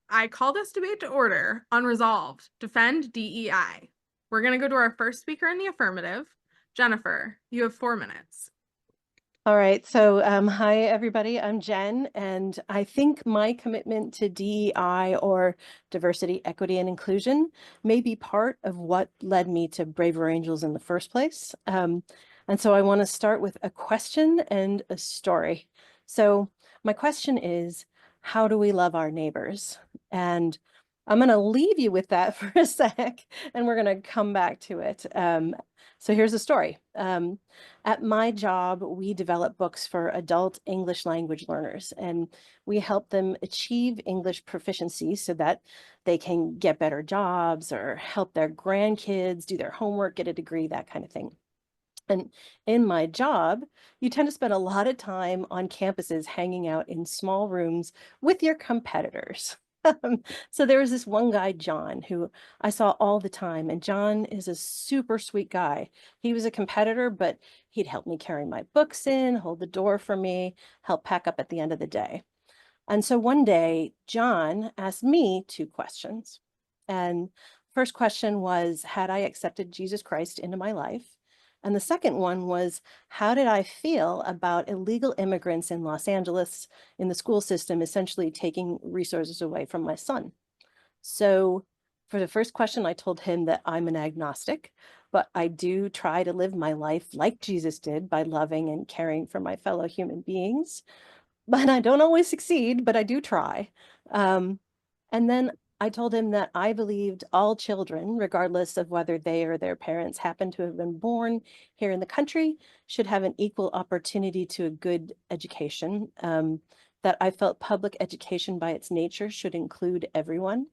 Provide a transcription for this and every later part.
I call this debate to order. Unresolved. Defend DEI. We're going to go to our first speaker in the affirmative. Jennifer, you have 4 minutes. All right, so hi everybody, I'm Jen, and I think my commitment to DEI or diversity, equity, and inclusion may be part of what led me to Braver Angels in the first place. And so I want to start with a question and a story. So my question is, how do we love our neighbors? And I'm going to leave you with that for a sec, and we're going to come back to it. So here's a story. At my job, we develop books for adult English language learners, and we help them achieve English proficiency so that they can get better jobs or help their grandkids do their homework, get a degree, that kind of thing. And in my job, you tend to spend a lot of time on campuses hanging out in small rooms with your competitors. So there was this one guy, John, who I saw all the time, and John is a super sweet guy. He was a competitor, but he'd help me carry my books in, hold the door for me, help pack up at the end of the day. And so one day, John asked me 2 questions. And first question was, had I accepted Jesus Christ into my life? And the second one was, how did I feel about illegal immigrants in Los Angeles in the school system, essentially taking resources away from my son? So for the first question, I told him that I'm an agnostic, but I do try to live my life like Jesus did by loving and caring for my fellow human beings. But I don't always succeed, but I do try. And then I told him that I believed all children, regardless of whether they or their parents happen to have been born here in the country, should have an equal opportunity to a good education. That I felt public education by its nature should include everyone.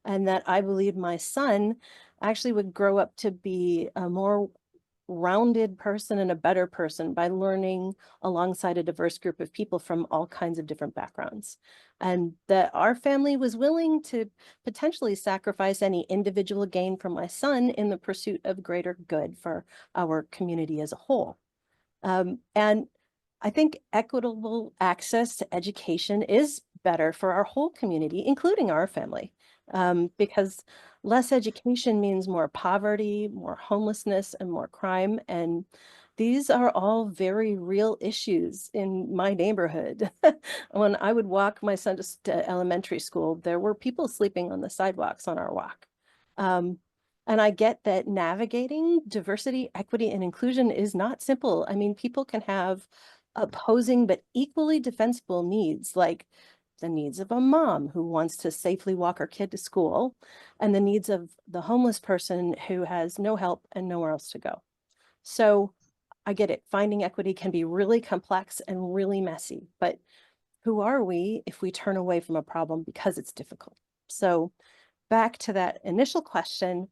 And that I believe my son actually would grow up to be a more rounded person and a better person by learning alongside a diverse group of people from all kinds of different backgrounds. And that our family was willing to potentially sacrifice any individual gain for my son in the pursuit of greater good for our community as a whole. And I think equitable access to education is better for our whole community, including our family, because less education means more poverty, more homelessness, and more crime. And these are all very real issues in my neighborhood. When I would walk my son to elementary school, there were people sleeping on the sidewalks on our walk. Um, and I get that navigating diversity, equity, and inclusion is not simple. I mean, people can have opposing but equally defensible needs, like the needs of a mom who wants to safely walk her kid to school, and the needs of the homeless person who has no help and nowhere else to go. So I get it. Finding equity can be really complex and really messy, but who are we if we turn away from a problem because it's difficult? So back to that initial question,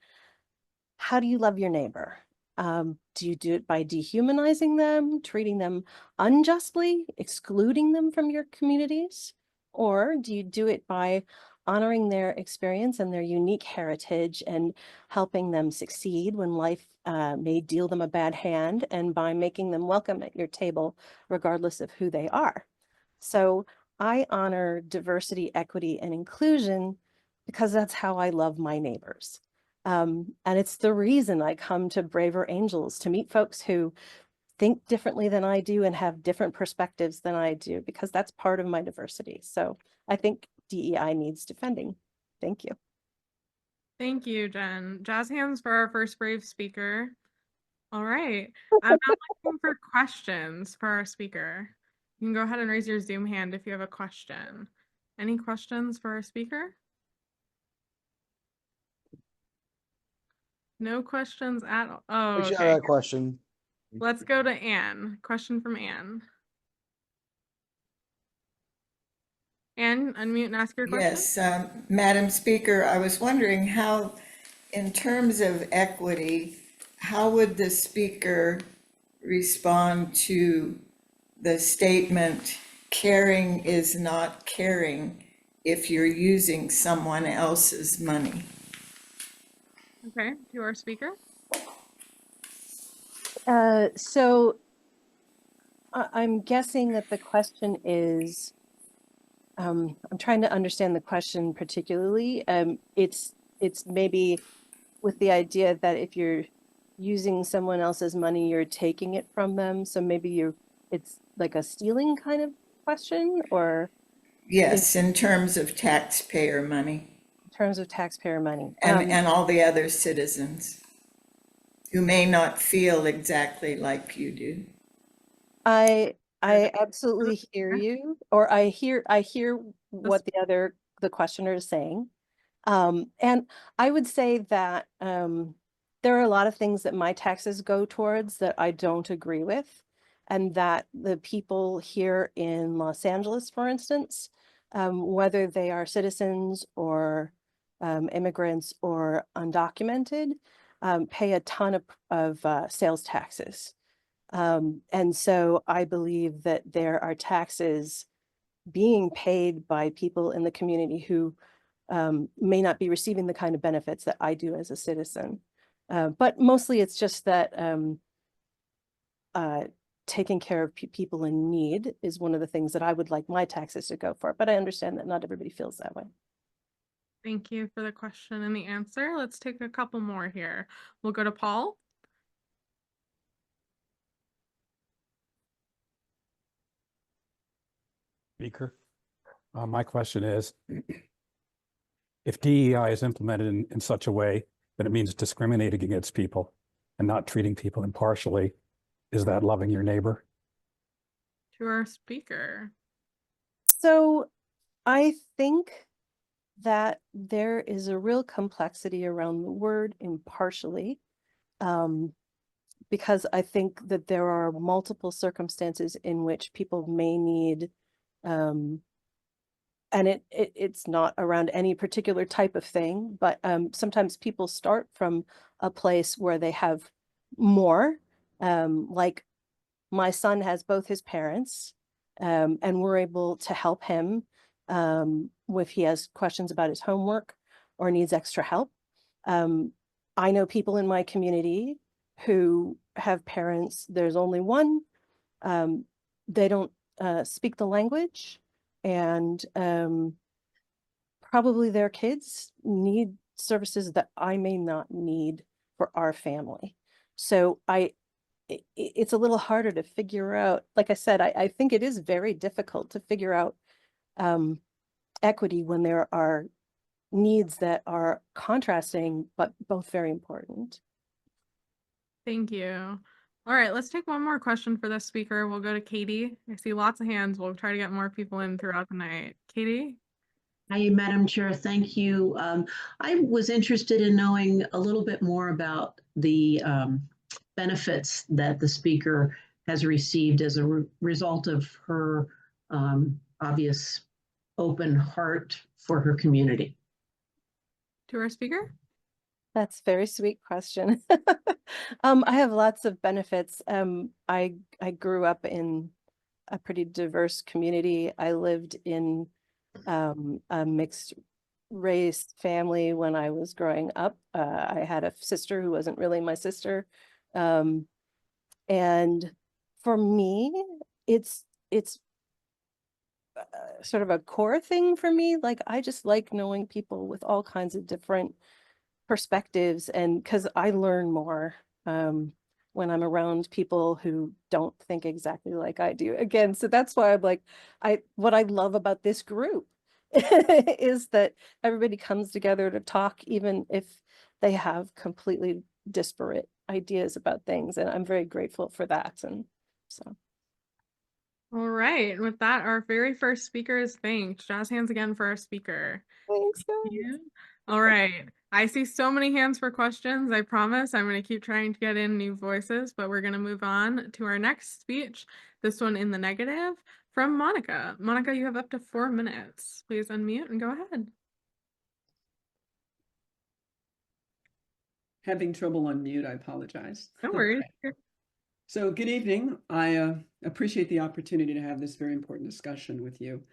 how do you love your neighbor? Do you do it by dehumanizing them, treating them unjustly, excluding them from your communities? Or do you do it by honoring their experience and their unique heritage and helping them succeed when life may deal them a bad hand, and by making them welcome at your table, regardless of who they are? So I honor diversity, equity, and inclusion because that's how I love my neighbors. And it's the reason I come to Braver Angels, to meet folks who think differently than I do and have different perspectives than I do, because that's part of my diversity. So I think DEI needs defending. Thank you. Thank you, Jen. Jazz hands for our first brave speaker. All right. I'm now looking for questions for our speaker. You can go ahead and raise your Zoom hand if you have a question. Any questions for our speaker? No questions at all. Oh, Actually, I okay. have a question. Let's go to Anne. Question from Anne. Anne, unmute and ask your question. Yes, Madam Speaker, I was wondering how, in terms of equity, how would the speaker respond to the statement, caring is not caring if you're using someone else's money? Okay, to our speaker. So I'm guessing that the question is, I'm trying to understand the question particularly. It's maybe with the idea that if you're using someone else's money, you're taking it from them. So maybe it's like a stealing kind of question, or Yes, in terms of taxpayer money in terms of taxpayer money. and all the other citizens who may not feel exactly like you do. I absolutely hear you, or I hear what the questioner is saying. And I would say that there are a lot of things that my taxes go towards that I don't agree with, and that the people here in Los Angeles, for instance, whether they are citizens or immigrants or undocumented, pay a ton of sales taxes. And so I believe that there are taxes being paid by people in the community who may not be receiving the kind of benefits that I do as a citizen. But mostly it's just that taking care of people in need is one of the things that I would like my taxes to go for. But I understand that not everybody feels that way. Thank you for the question and the answer. Let's take a couple more here. We'll go to Paul. Speaker. My question is, if DEI is implemented in such a way that it means discriminating against people and not treating people impartially, is that loving your neighbor? To our speaker. So I think that there is a real complexity around the word impartially, because I think that there are multiple circumstances in which people may need, and it's not around any particular type of thing, but sometimes people start from a place where they have more, like my son has both his parents, and we're able to help him if he has questions about his homework or needs extra help. I know people in my community who have parents, there's only one, they don't speak the language, and probably their kids need services that I may not need for our family. So it's a little harder to figure out. Like I said, I think it is very difficult to figure out equity when there are needs that are contrasting, but both very important. Thank you. All right, let's take one more question for this speaker. We'll go to Katie. I see lots of hands. We'll try to get more people in throughout the night. Katie? Hi, Madam Chair. Thank you. I was interested in knowing a little bit more about the benefits that the speaker has received as a result of her obvious open heart for her community. To our speaker? That's a very sweet question. I have lots of benefits. I grew up in a pretty diverse community. I lived in a mixed race family when I was growing up. I had a sister who wasn't really my sister. And for me, it's sort of a core thing for me. Like, I just like knowing people with all kinds of different perspectives, and because I learn more when I'm around people who don't think exactly like I do. Again, so that's why I'm like, what I love about this group is that everybody comes together to talk, even if they have completely disparate ideas about things, and I'm very grateful for that. And so All right, with that, our very first speaker is thanked. Jazz hands again for our speaker. thanks, Thank guys. you. All right, I see so many hands for questions. I promise I'm going to keep trying to get in new voices, but we're going to move on to our next speech, this one in the negative, from Monica. Monica, you have up to 4 minutes. Please unmute and go ahead. Having trouble on mute, I apologize. No worries. So good evening. I appreciate the opportunity to have this very important discussion with you.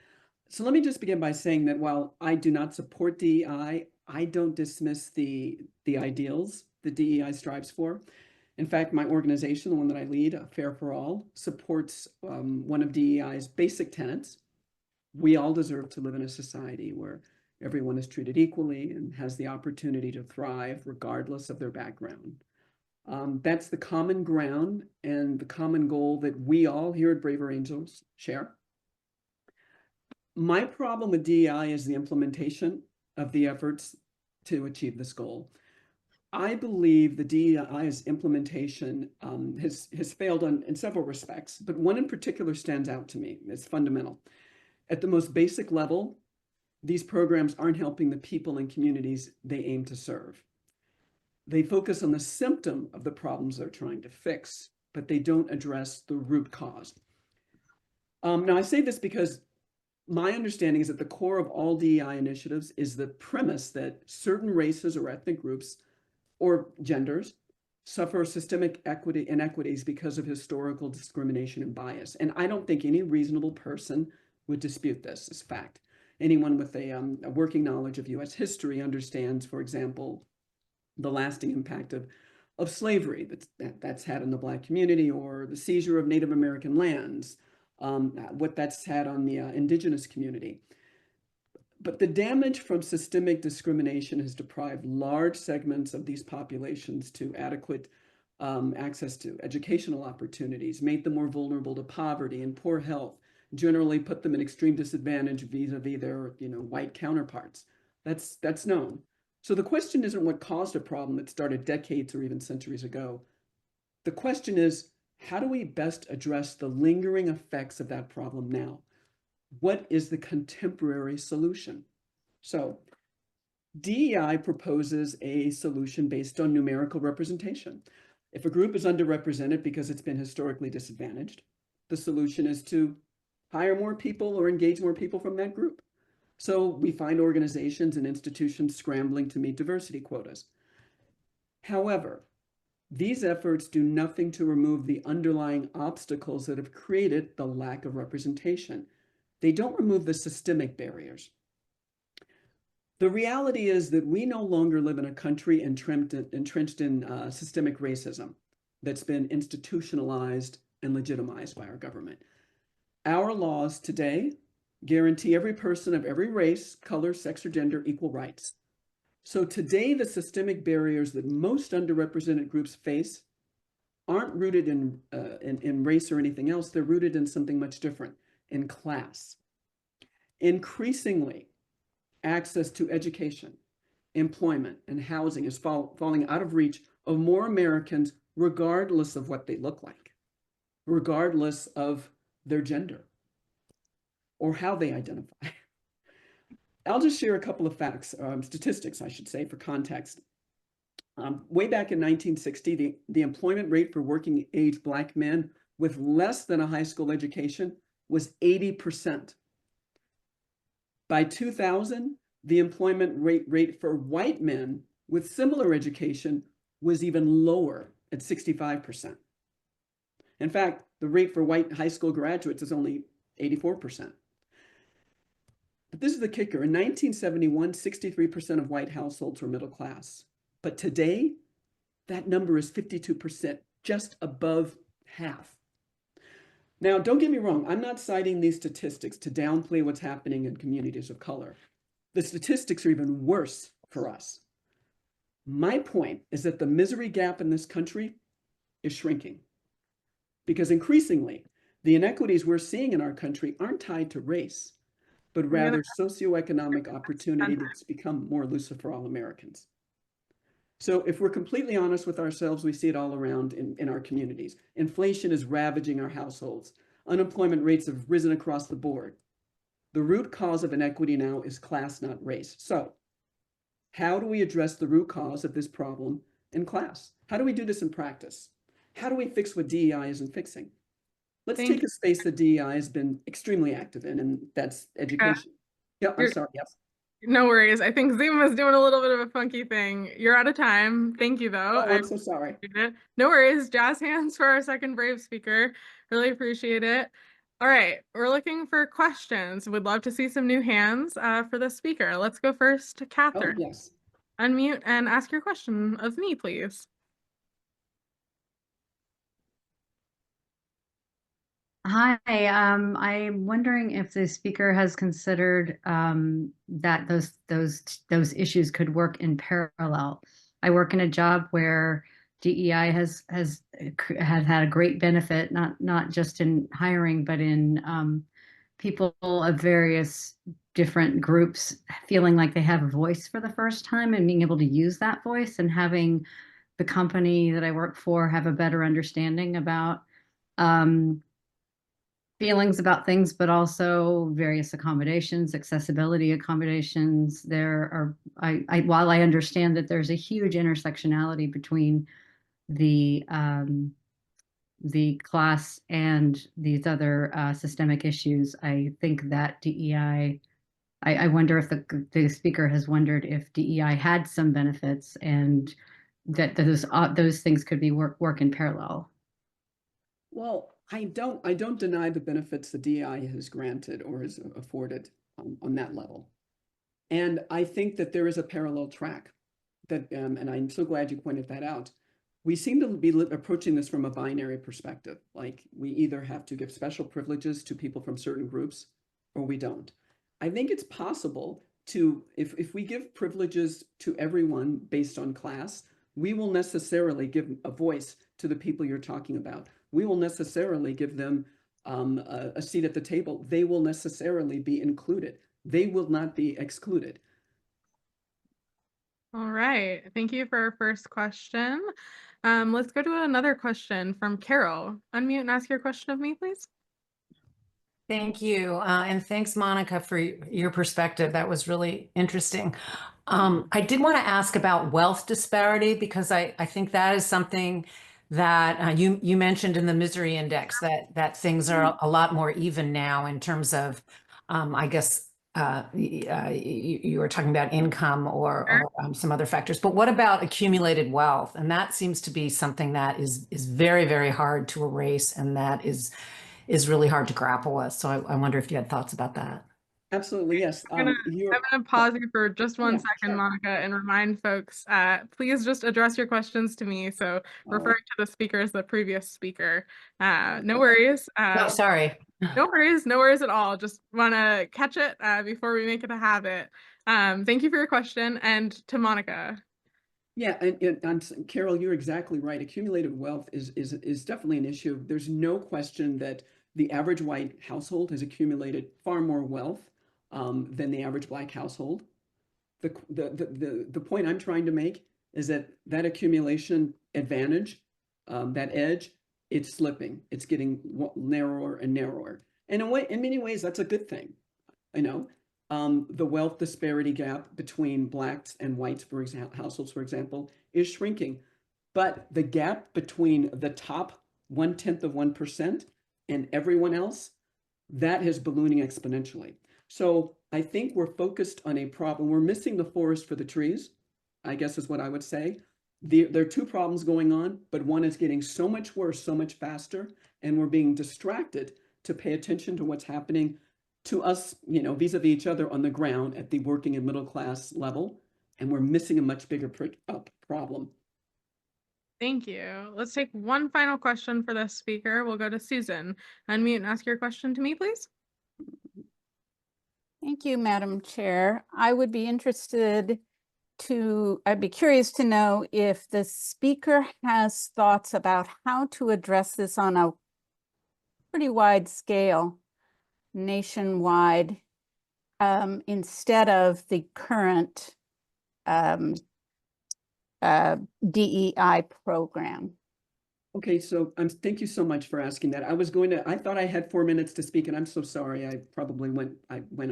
So let me just begin by saying that while I do not support DEI, I don't dismiss the ideals that DEI strives for. In fact, my organization, the one that I lead, Fair for All, supports one of DEI's basic tenets. we all deserve to live in a society where everyone is treated equally and has the opportunity to thrive regardless of their background. That's the common ground and the common goal that we all here at Braver Angels share. My problem with DEI is the implementation of the efforts to achieve this goal. I believe the DEI's implementation has failed in several respects, but one in particular stands out to me. It's fundamental. At the most basic level, these programs aren't helping the people and communities they aim to serve. They focus on the symptom of the problems they're trying to fix, but they don't address the root cause. Now, I say this because my understanding is that the core of all DEI initiatives is the premise that certain races or ethnic groups or genders suffer systemic inequities because of historical discrimination and bias. And I don't think any reasonable person would dispute this as fact. Anyone with a working knowledge of US history understands, for example, the lasting impact of slavery that's had on the Black community, or the seizure of Native American lands, what that's had on the indigenous community. But the damage from systemic discrimination has deprived large segments of these populations to adequate access to educational opportunities, made them more vulnerable to poverty and poor health, generally put them in extreme disadvantage vis-a-vis their white counterparts. That's known. So the question isn't what caused a problem that started decades or even centuries ago. The question is, how do we best address the lingering effects of that problem now? What is the contemporary solution? So DEI proposes a solution based on numerical representation. If a group is underrepresented because it's been historically disadvantaged, the solution is to hire more people or engage more people from that group. So we find organizations and institutions scrambling to meet diversity quotas. However, these efforts do nothing to remove the underlying obstacles that have created the lack of representation. They don't remove the systemic barriers. The reality is that we no longer live in a country entrenched in systemic racism that's been institutionalized and legitimized by our government. Our laws today guarantee every person of every race, color, sex, or gender equal rights. So today, the systemic barriers that most underrepresented groups face aren't rooted in race or anything else. They're rooted in something much different, in class. Increasingly, access to education, employment, and housing is falling out of reach of more Americans, regardless of what they look like, regardless of their gender or how they identify. I'll just share a couple of facts, statistics, I should say, for context. Way back in 1960, the employment rate for working age Black men with less than a high school education was 80%. By 2000, the employment rate for white men with similar education was even lower at 65%. In fact, the rate for white high school graduates is only 84%. But this is the kicker. In 1971, 63% of white households were middle class. But today, that number is 52%, just above half. Now, don't get me wrong. I'm not citing these statistics to downplay what's happening in communities of color. The statistics are even worse for us. My point is that the misery gap in this country is shrinking, because increasingly, the inequities we're seeing in our country aren't tied to race, but rather socioeconomic opportunity that's become more elusive for all Americans. So if we're completely honest with ourselves, we see it all around in our communities. Inflation is ravaging our households. Unemployment rates have risen across the board. The root cause of inequity now is class, not race. So how do we address the root cause of this problem in class? How do we do this in practice? How do we fix what DEI isn't fixing? Let's take a space that DEI has been extremely active in, and that's education. Yeah, I'm sorry, yes. No worries. I think Zoom is doing a little bit of a funky thing. You're out of time. Thank you, though. Oh, I'm so sorry. No worries. Jazz hands for our second brave speaker. Really appreciate it. All right, we're looking for questions. We'd love to see some new hands for the speaker. Let's go first to Catherine. Oh, yes. Unmute and ask your question of me, please. Hi, I'm wondering if the speaker has considered that those issues could work in parallel. I work in a job where DEI has had a great benefit, not just in hiring, but in people of various different groups feeling like they have a voice for the first time and being able to use that voice, and having the company that I work for have a better understanding about um, feelings about things, but also various accommodations, accessibility accommodations. While I understand that there's a huge intersectionality between the class and these other systemic issues, I think that DEI, I wonder if the speaker has wondered if DEI had some benefits, and that those things could be work in parallel. Well, I don't deny the benefits the DEI has granted or has afforded on that level. And I think that there is a parallel track that, and I'm so glad you pointed that out. We seem to be approaching this from a binary perspective. Like, we either have to give special privileges to people from certain groups or we don't. I think it's possible to, if we give privileges to everyone based on class, we will necessarily give a voice to the people you're talking about. We will necessarily give them a seat at the table. They will necessarily be included. They will not be excluded. All right. Thank you for our first question. Let's go to another question from Carol. Unmute and ask your question of me, please. Thank you. And thanks, Monica, for your perspective. That was really interesting. I did want to ask about wealth disparity, because I think that is something that you mentioned in the misery index, that things are a lot more even now in terms of, I guess, you were talking about income or some other factors. But what about accumulated wealth? And that seems to be something that is very, very hard to erase, and that is really hard to grapple with. So I wonder if you had thoughts about that. Absolutely, yes. I'm gonna pause you for just one Yeah, second, sure. Monica, and remind folks, please just address your questions to me. So referring to the speaker as the previous speaker. No worries. Oh, sorry. No worries at all. Just want to catch it before we make it a habit. Thank you for your question, and to Monica. Yeah, and Carol, you're exactly right. Accumulated wealth is definitely an issue. There's no question that the average white household has accumulated far more wealth than the average Black household. The point I'm trying to make is that accumulation advantage, that edge, it's slipping. It's getting narrower and narrower. And in many ways, that's a good thing. I know. The wealth disparity gap between Blacks and whites, for example, households, for example, is shrinking. But the gap between the top 0.1% and everyone else, that is ballooning exponentially. So I think we're focused on a problem. We're missing the forest for the trees, I guess is what I would say. There are two problems going on, but one is getting so much worse, so much faster, and we're being distracted to pay attention to what's happening to us, vis-a-vis each other on the ground at the working and middle class level, and we're missing a much bigger problem. Thank you. Let's take one final question for this speaker. We'll go to Susan. Unmute and ask your question to me, please. Thank you, Madam Chair. I'd be curious to know if the speaker has thoughts about how to address this on a pretty wide scale, nationwide, instead of the current DEI program. Okay, so thank you so much for asking that. I thought I had 4 minutes to speak, and I'm so sorry. I probably went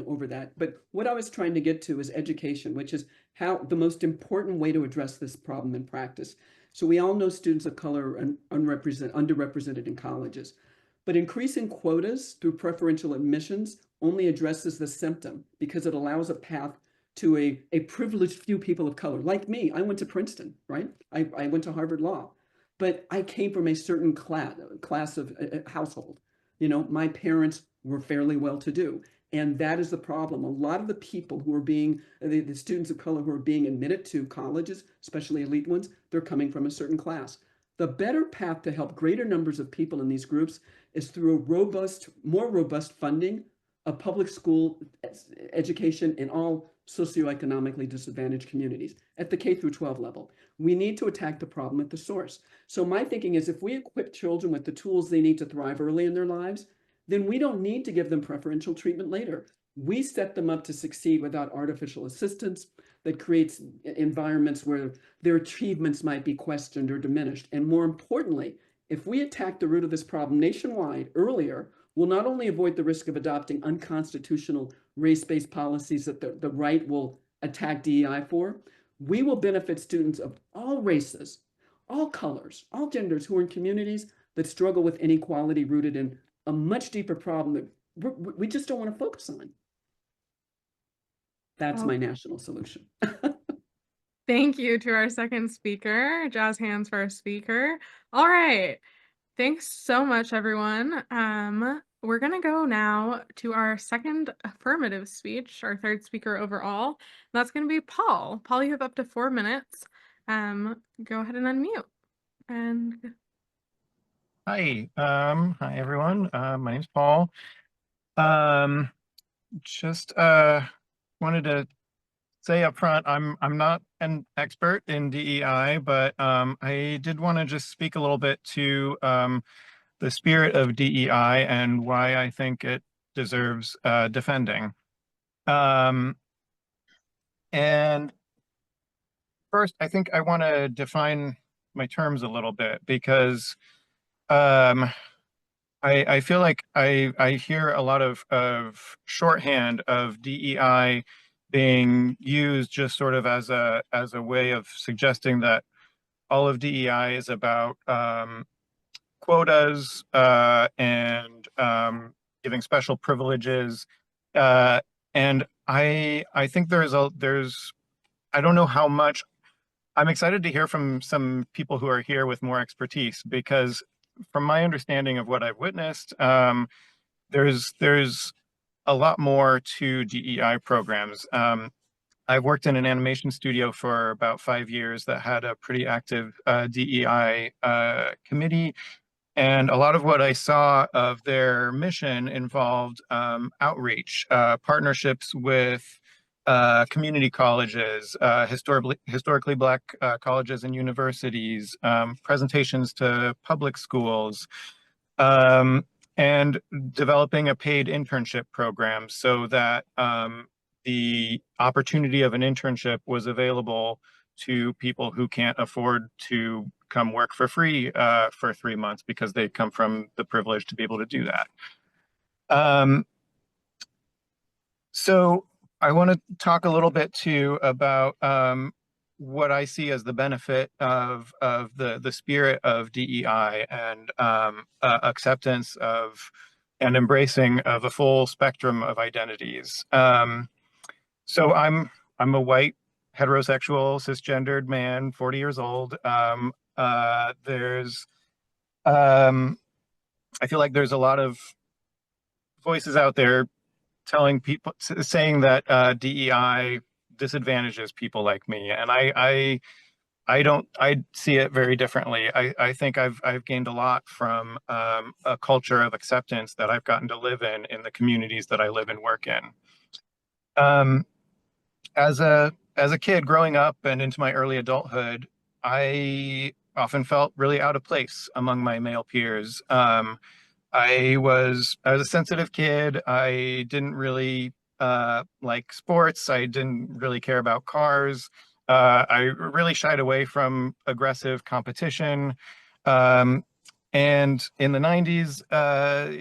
over that. But what I was trying to get to is education, which is how the most important way to address this problem in practice. So we all know students of color are underrepresented in colleges, but increasing quotas through preferential admissions only addresses the symptom, because it allows a path to a privileged few people of color. Like me, I went to Princeton, right? I went to Harvard Law. But I came from a certain class of household. My parents were fairly well-to-do. And that is the problem. A lot of the people who are the students of color who are being admitted to colleges, especially elite ones, they're coming from a certain class. The better path to help greater numbers of people in these groups is through more robust funding of public school education in all socioeconomically disadvantaged communities at the K through 12 level. We need to attack the problem at the source. So my thinking is if we equip children with the tools they need to thrive early in their lives, then we don't need to give them preferential treatment later. We set them up to succeed without artificial assistance that creates environments where their achievements might be questioned or diminished. And more importantly, if we attack the root of this problem nationwide earlier, we'll not only avoid the risk of adopting unconstitutional race-based policies that the right will attack DEI for, we will benefit students of all races, all colors, all genders who are in communities that struggle with inequality rooted in a much deeper problem that we just don't want to focus on. That's my national solution. Thank you to our second speaker. Jazz hands for our speaker. All right. Thanks so much, everyone. We're going to go now to our second affirmative speech, our third speaker overall. That's going to be Paul. Paul, you have up to 4 minutes. Go ahead and unmute. And hi, hi everyone. My name's Paul. Just wanted to say up front, I'm not an expert in DEI, but I did want to just speak a little bit to the spirit of DEI and why I think it deserves defending. And first, I think I want to define my terms a little bit because I feel like I hear a lot of shorthand of DEI being used just sort of as a way of suggesting that all of DEI is about quotas and giving special privileges, and I think there's I don't know how much. I'm excited to hear from some people who are here with more expertise because from my understanding of what I've witnessed, there's a lot more to DEI programs. I've worked in an animation studio for about 5 years that had a pretty active DEI committee. And a lot of what I saw of their mission involved outreach, partnerships with community colleges, historically Black colleges and universities, presentations to public schools, and developing a paid internship program so that the opportunity of an internship was available to people who can't afford to come work for free for 3 months because they come from the privilege to be able to do that. So I want to talk a little bit too about what I see as the benefit of the spirit of DEI and acceptance of and embracing of a full spectrum of identities. So I'm a white heterosexual cisgendered man, 40 years old. I feel like there's a lot of voices out there telling people, saying that DEI disadvantages people like me, and I see it very differently. I think I've gained a lot from a culture of acceptance that I've gotten to live in the communities that I live and work in. As a kid growing up and into my early adulthood, I often felt really out of place among my male peers. I was a sensitive kid. I didn't really like sports. I didn't really care about cars. I really shied away from aggressive competition. And in the 90s,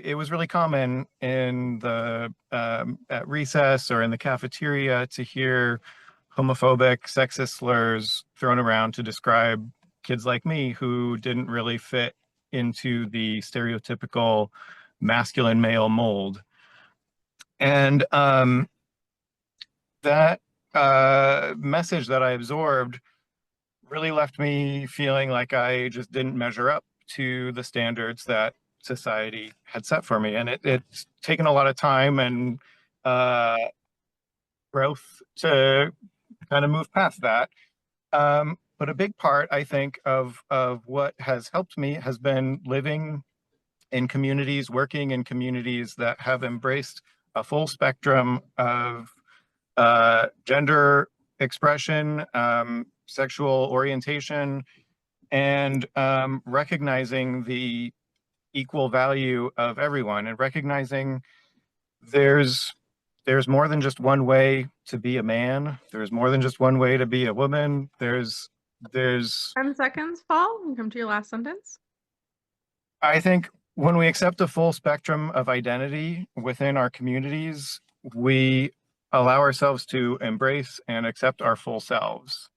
it was really common in the at recess or in the cafeteria to hear homophobic, sexist slurs thrown around to describe kids like me who didn't really fit into the stereotypical masculine male mold. And that message that I absorbed really left me feeling like I just didn't measure up to the standards that society had set for me. And it's taken a lot of time and growth to kind of move past that. But a big part, I think, of what has helped me has been living in communities, working in communities that have embraced a full spectrum of gender expression, sexual orientation, and recognizing the equal value of everyone, and recognizing there's more than just one way to be a man. There's more than just one way to be a woman. There's 10 seconds, Paul, and come to your last sentence. I think when we accept a full spectrum of identity within our communities, we allow ourselves to embrace and accept our full selves.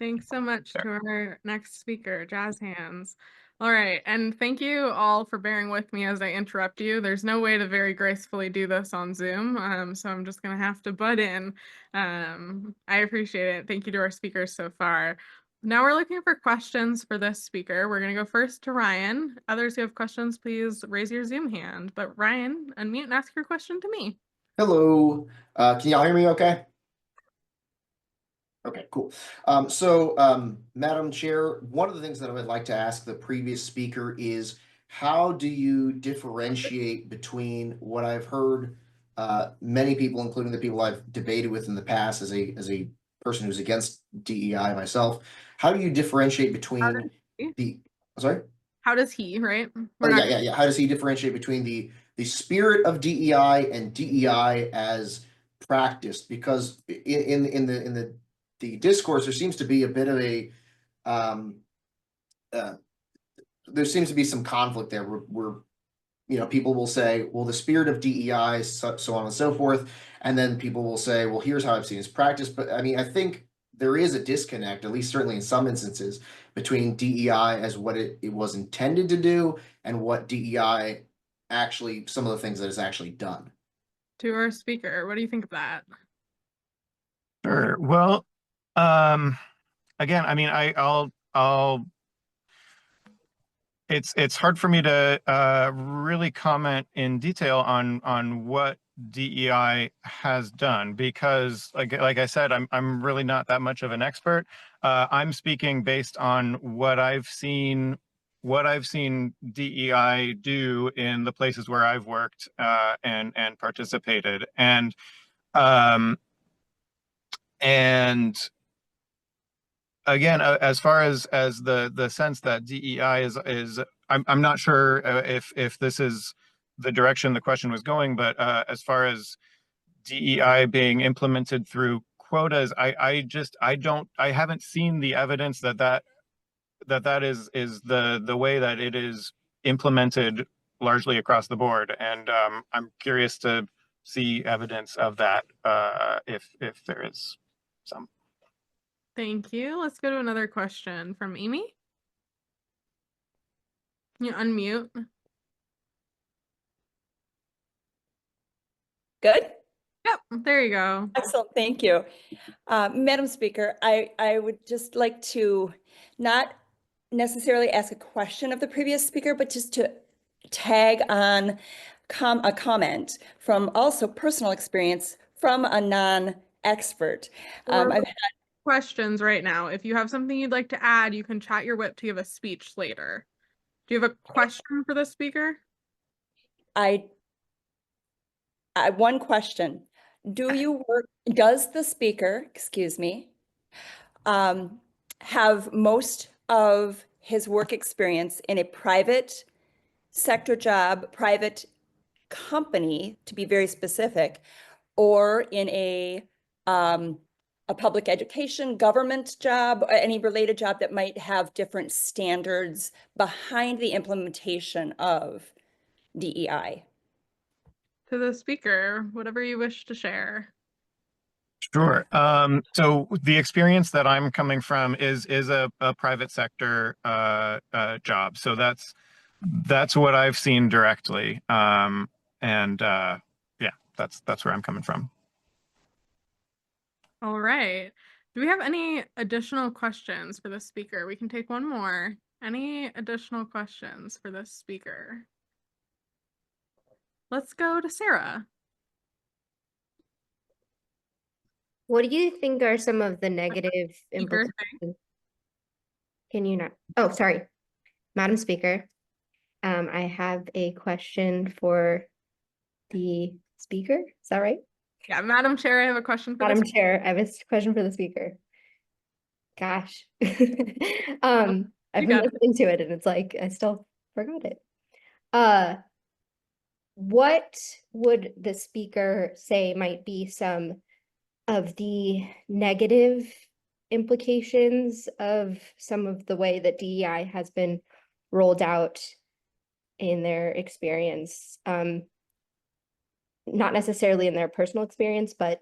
Thanks so much to our next speaker, Jazz Hands. All right, and thank you all for bearing with me as I interrupt you. There's no way to very gracefully do this on Zoom, so I'm just gonna have to butt in. I appreciate it. Thank you to our speakers so far. Now we're looking for questions for this speaker. We're gonna go first to Ryan. Others who have questions, please raise your Zoom hand. But Ryan, unmute and ask your question to me. Hello, can y'all hear me okay? Okay, cool. Madam Chair, one of the things that I would like to ask the previous speaker is, how do you differentiate between what I've heard many people, including the people I've debated with in the past as a person who's against DEI myself, how do you differentiate between sorry? How does he, right? Yeah. How does he differentiate between the spirit of DEI and DEI as practiced? Because in the discourse, there seems to be a bit of a there seems to be some conflict there where people will say, well, the spirit of DEI, so on and so forth, and then people will say, well, here's how I've seen this practice. But I mean, I think there is a disconnect, at least certainly in some instances, between DEI as what it was intended to do and what DEI actually, some of the things that it's actually done. To our speaker, what do you think of that? Sure. Well, again, I mean, I'll it's hard for me to really comment in detail on what DEI has done, because like I said, I'm really not that much of an expert. I'm speaking based on what I've seen DEI do in the places where I've worked and participated, and again, as far as the sense that DEI is I'm not sure if this is the direction the question was going, but as far as DEI being implemented through quotas, I haven't seen the evidence that is the way that it is implemented largely across the board, and I'm curious to see evidence of that if there is some. Thank you. Let's go to another question from Amy. Can you unmute? Good? Yep, there you go. Excellent, thank you. Madam Speaker, I would just like to not necessarily ask a question of the previous speaker, but just to tag on a comment from also personal experience from a non-expert. I've had questions right now. If you have something you'd like to add, you can chat your whip to give a speech later. Do you have a question for the speaker? One question. Does the speaker, excuse me, have most of his work experience in a private sector job, private company, to be very specific, or in a public education, government job, or any related job that might have different standards behind the implementation of DEI? To the speaker, whatever you wish to share. Sure. So the experience that I'm coming from is a private sector job. So that's what I've seen directly. Yeah, that's where I'm coming from. All right. Do we have any additional questions for the speaker? We can take one more. Any additional questions for this speaker? Let's go to Sarah. What do you think are some of the negative implications? Can you not? Oh, sorry, Madam Speaker. I have a question for the speaker. Is that right? Yeah, Madam Chair, I have a question for Madam this. Chair, I have a question for the speaker. Gosh. I've You been got it. listening to it and it's like I still forgot it. What would the speaker say might be some of the negative implications of some of the way that DEI has been rolled out in their experience? Not necessarily in their personal experience, but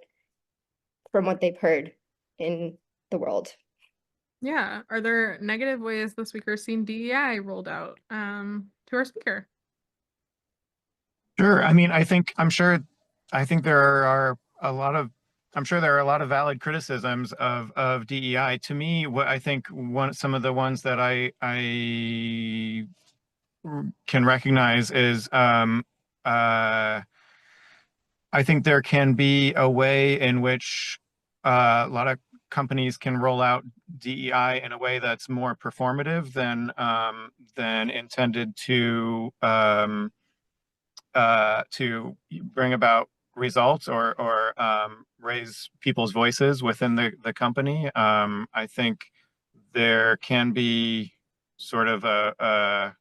from what they've heard in the world. Yeah. Are there negative ways the speaker's seen DEI rolled out to our speaker? Sure. I mean, I think there are a lot of valid criticisms of DEI. To me, what I think some of the ones that I can recognize is I think there can be a way in which a lot of companies can roll out DEI in a way that's more performative than intended to bring about results or raise people's voices within the company. I think there can be sort of an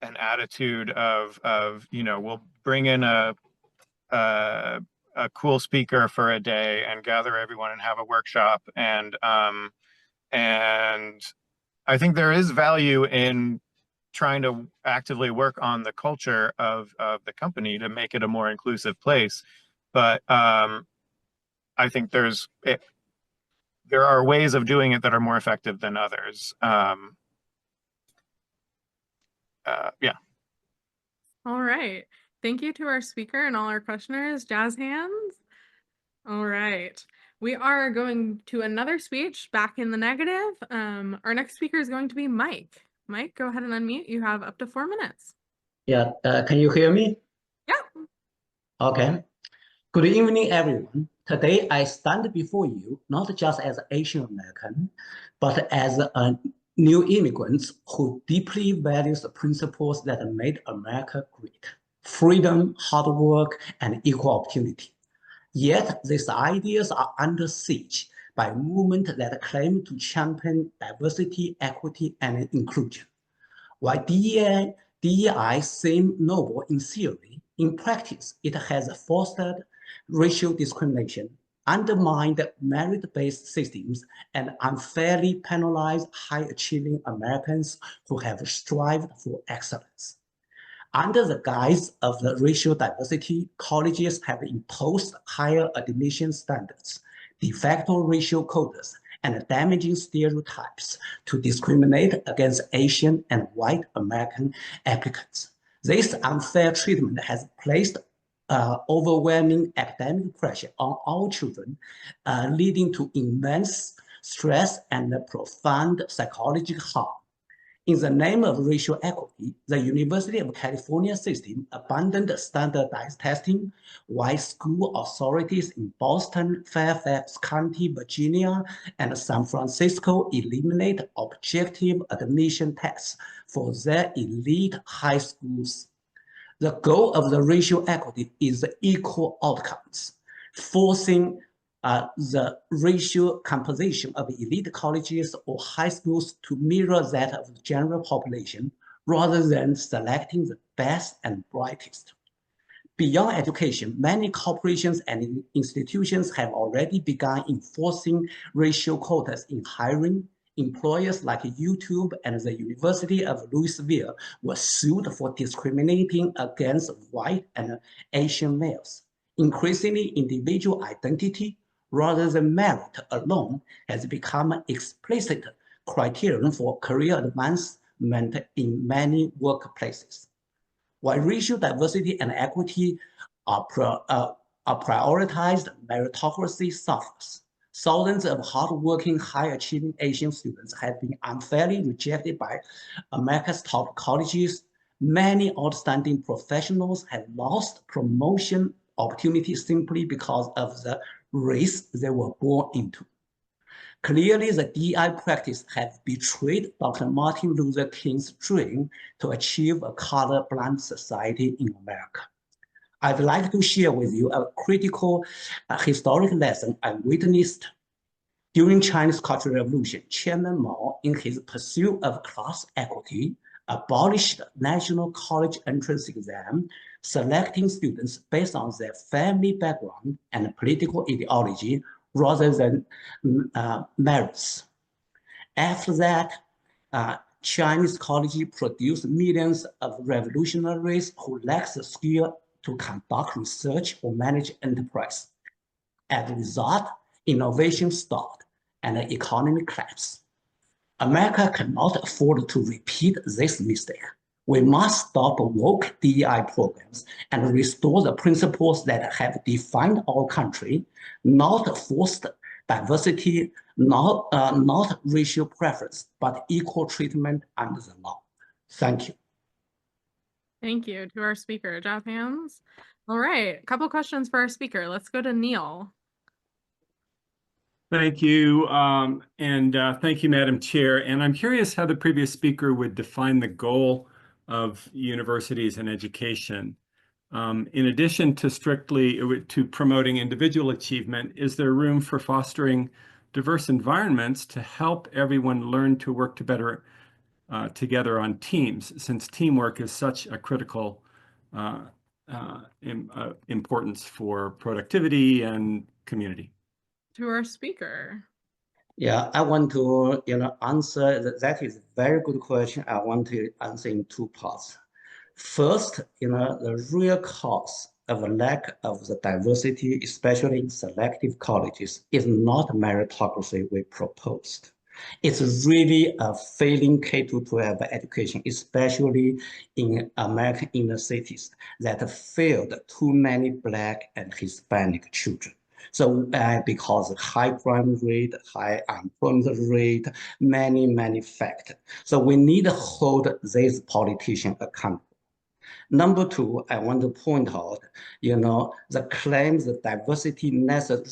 attitude of we'll bring in a cool speaker for a day and gather everyone and have a workshop, and I think there is value in trying to actively work on the culture of the company to make it a more inclusive place. But I think there are ways of doing it that are more effective than others. Yeah. All right. Thank you to our speaker and all our questioners. Jazz hands. All right. We are going to another speech back in the negative. Our next speaker is going to be Mike. Mike, go ahead and unmute. You have up to 4 minutes. Yeah, can you hear me? Yeah. Okay. Good evening, everyone. Today, I stand before you not just as an Asian American, but as a new immigrant who deeply values the principles that made America great: freedom, hard work, and equal opportunity. Yet, these ideas are under siege by a movement that claim to champion diversity, equity, and inclusion. While DEI seems noble in theory, in practice, it has fostered racial discrimination, undermined merit-based systems, and unfairly penalized high-achieving Americans who have strived for excellence. Under the guise of the racial diversity, colleges have imposed higher admission standards, de facto racial quotas, and damaging stereotypes to discriminate against Asian and white American applicants. This unfair treatment has placed overwhelming academic pressure on all children, leading to immense stress and profound psychological harm. In the name of racial equity, the University of California system abandoned standardized testing, while school authorities in Boston, Fairfax County, Virginia, and San Francisco eliminate objective admission tests for their elite high schools. The goal of the racial equity is equal outcomes, forcing the racial composition of elite colleges or high schools to mirror that of the general population, rather than selecting the best and brightest. Beyond education, many corporations and institutions have already begun enforcing racial quotas in hiring. Employers like YouTube and the University of Louisville were sued for discriminating against white and Asian males. Increasingly, individual identity rather than merit alone has become an explicit criterion for career advancement in many workplaces. While racial diversity and equity are prioritized, meritocracy suffers. Thousands of hardworking, high-achieving Asian students have been unfairly rejected by America's top colleges. Many outstanding professionals have lost promotion opportunities simply because of the race they were born into. Clearly, the DEI practice have betrayed Dr. Martin Luther King's dream to achieve a colorblind society in America. I'd like to share with you a critical historic lesson I witnessed during Chinese Cultural Revolution. Chairman Mao, in his pursuit of class equity, abolished national college entrance exam, selecting students based on their family background and political ideology rather than merits. After that, Chinese college produced millions of revolutionaries who lacked the skill to conduct research or manage enterprise. As a result, innovation stalled and the economy collapsed. America cannot afford to repeat this mistake. We must stop woke DEI programs and restore the principles that have defined our country, not forced diversity, not racial preference, but equal treatment under the law. Thank you. Thank you to our speaker, jazz hands. All right, a couple questions for our speaker. Let's go to Neil. Thank you, thank you, Madam Chair. And I'm curious how the previous speaker would define the goal of universities and education. In addition to strictly to promoting individual achievement, is there room for fostering diverse environments to help everyone learn to work together on teams, since teamwork is such a critical importance for productivity and community? To our speaker. Yeah, I want to answer that is a very good question. I want to answer in two parts. First, the real cause of a lack of the diversity, especially in selective colleges, is not meritocracy we proposed. It's really a failing K-12 education, especially in American inner cities, that failed too many Black and Hispanic children. So because of high crime rate, high unemployment rate, many factors. So we need to hold these politicians accountable. Number two, I want to point out, the claims that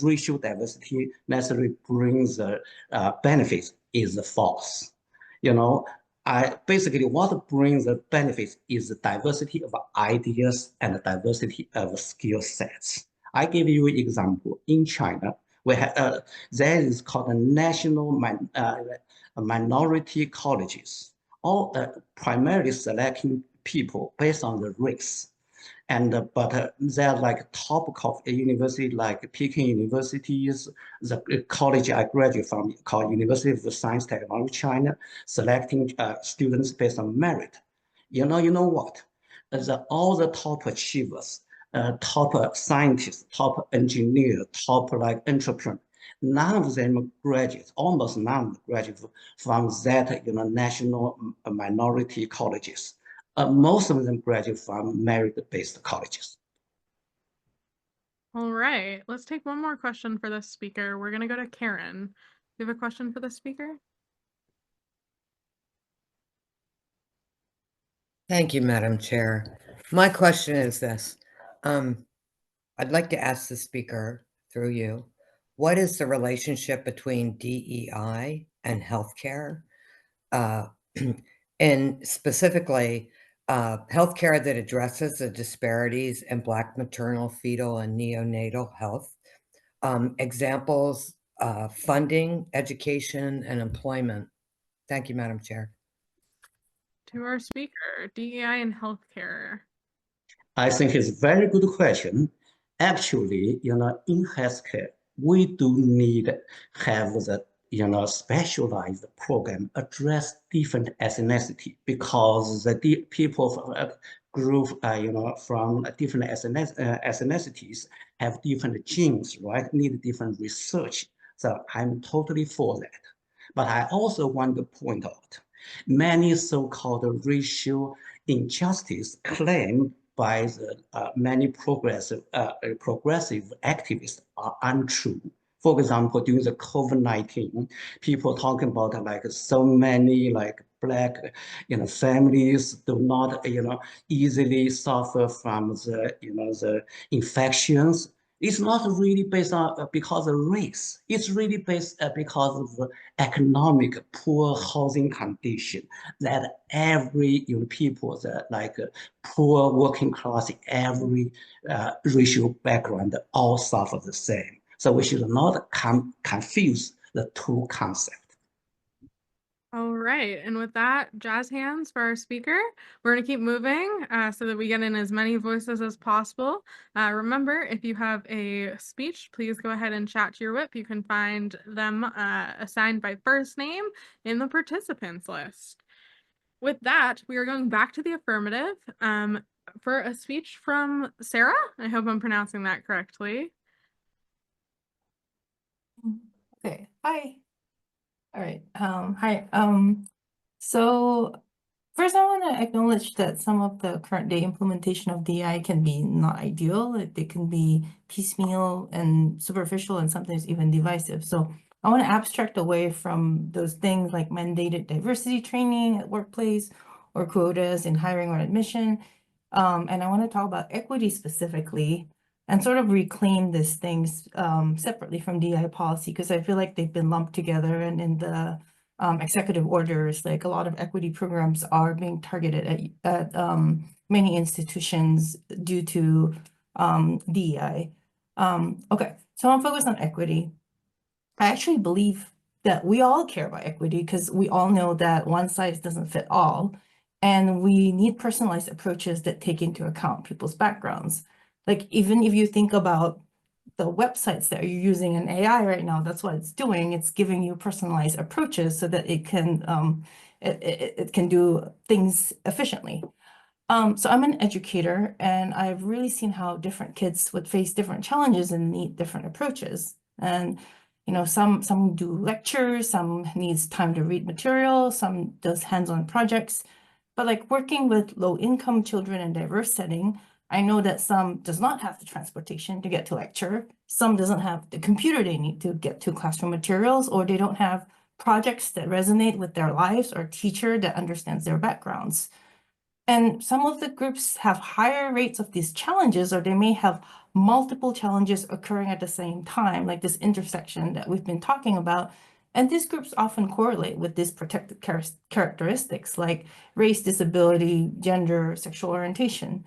racial diversity necessarily brings benefits is false. Basically what brings the benefits is the diversity of ideas and the diversity of skill sets. I give you an example. In China, we have there is called a national minority colleges, all primarily selecting people based on the race. But they're like top university like Peking universities, the college I graduated from called University of Science Technology China, selecting students based on merit. You know what? All the top achievers, top scientists, top engineers, top entrepreneurs, none of them graduates, almost none graduates from that national minority colleges. Most of them graduate from merit-based colleges. All right, let's take one more question for the speaker. We're gonna go to Karen. Do you have a question for the speaker? Thank you, Madam Chair. My question is this. I'd like to ask the speaker, through you, what is the relationship between DEI and healthcare? And specifically, healthcare that addresses the disparities in Black maternal, fetal, and neonatal health. Examples, funding, education, and employment. Thank you, Madam Chair. To our speaker, DEI and healthcare. I think it's a very good question. Actually, in healthcare, we do need have the specialized program address different ethnicity, because the people from group from different ethnicities have different genes, right? Need different research. So I'm totally for that. But I also want to point out many so-called racial injustice claimed by the many progressive activists are untrue. For example, during the COVID-19, people talking about so many Black families do not easily suffer from the the infections. It's not really based on because of race. It's really based because of the economic poor housing condition that every people that like poor working class, every racial background all suffer the same. So we should not confuse the two concepts. All right, and with that, jazz hands for our speaker. We're going to keep moving so that we get in as many voices as possible. Remember, if you have a speech, please go ahead and chat to your whip. You can find them assigned by first name in the participants list. With that, we are going back to the affirmative for a speech from Sarah. I hope I'm pronouncing that correctly. Okay. Hi. All right. Hi. So first I want to acknowledge that some of the current day implementation of DEI can be not ideal. They can be piecemeal and superficial and sometimes even divisive. So I want to abstract away from those things like mandated diversity training at workplace or quotas in hiring or admission. And I want to talk about equity specifically and sort of reclaim these things separately from DEI policy, because I feel like they've been lumped together, and in the executive orders, like a lot of equity programs are being targeted at many institutions due to DEI. Okay, so I'm focused on equity. I actually believe that we all care about equity because we all know that one size doesn't fit all, and we need personalized approaches that take into account people's backgrounds. Like, even if you think about the websites that you're using in AI right now, that's what it's doing. It's giving you personalized approaches so that it can it can do things efficiently. So I'm an educator, and I've really seen how different kids would face different challenges and need different approaches. And some do lectures, some needs time to read material, some does hands-on projects. But like working with low-income children in diverse setting, I know that some does not have the transportation to get to lecture, some doesn't have the computer they need to get to classroom materials, or they don't have projects that resonate with their lives or teacher that understands their backgrounds. And some of the groups have higher rates of these challenges, or they may have multiple challenges occurring at the same time, like this intersection that we've been talking about. And these groups often correlate with these protected characteristics like race, disability, gender, sexual orientation.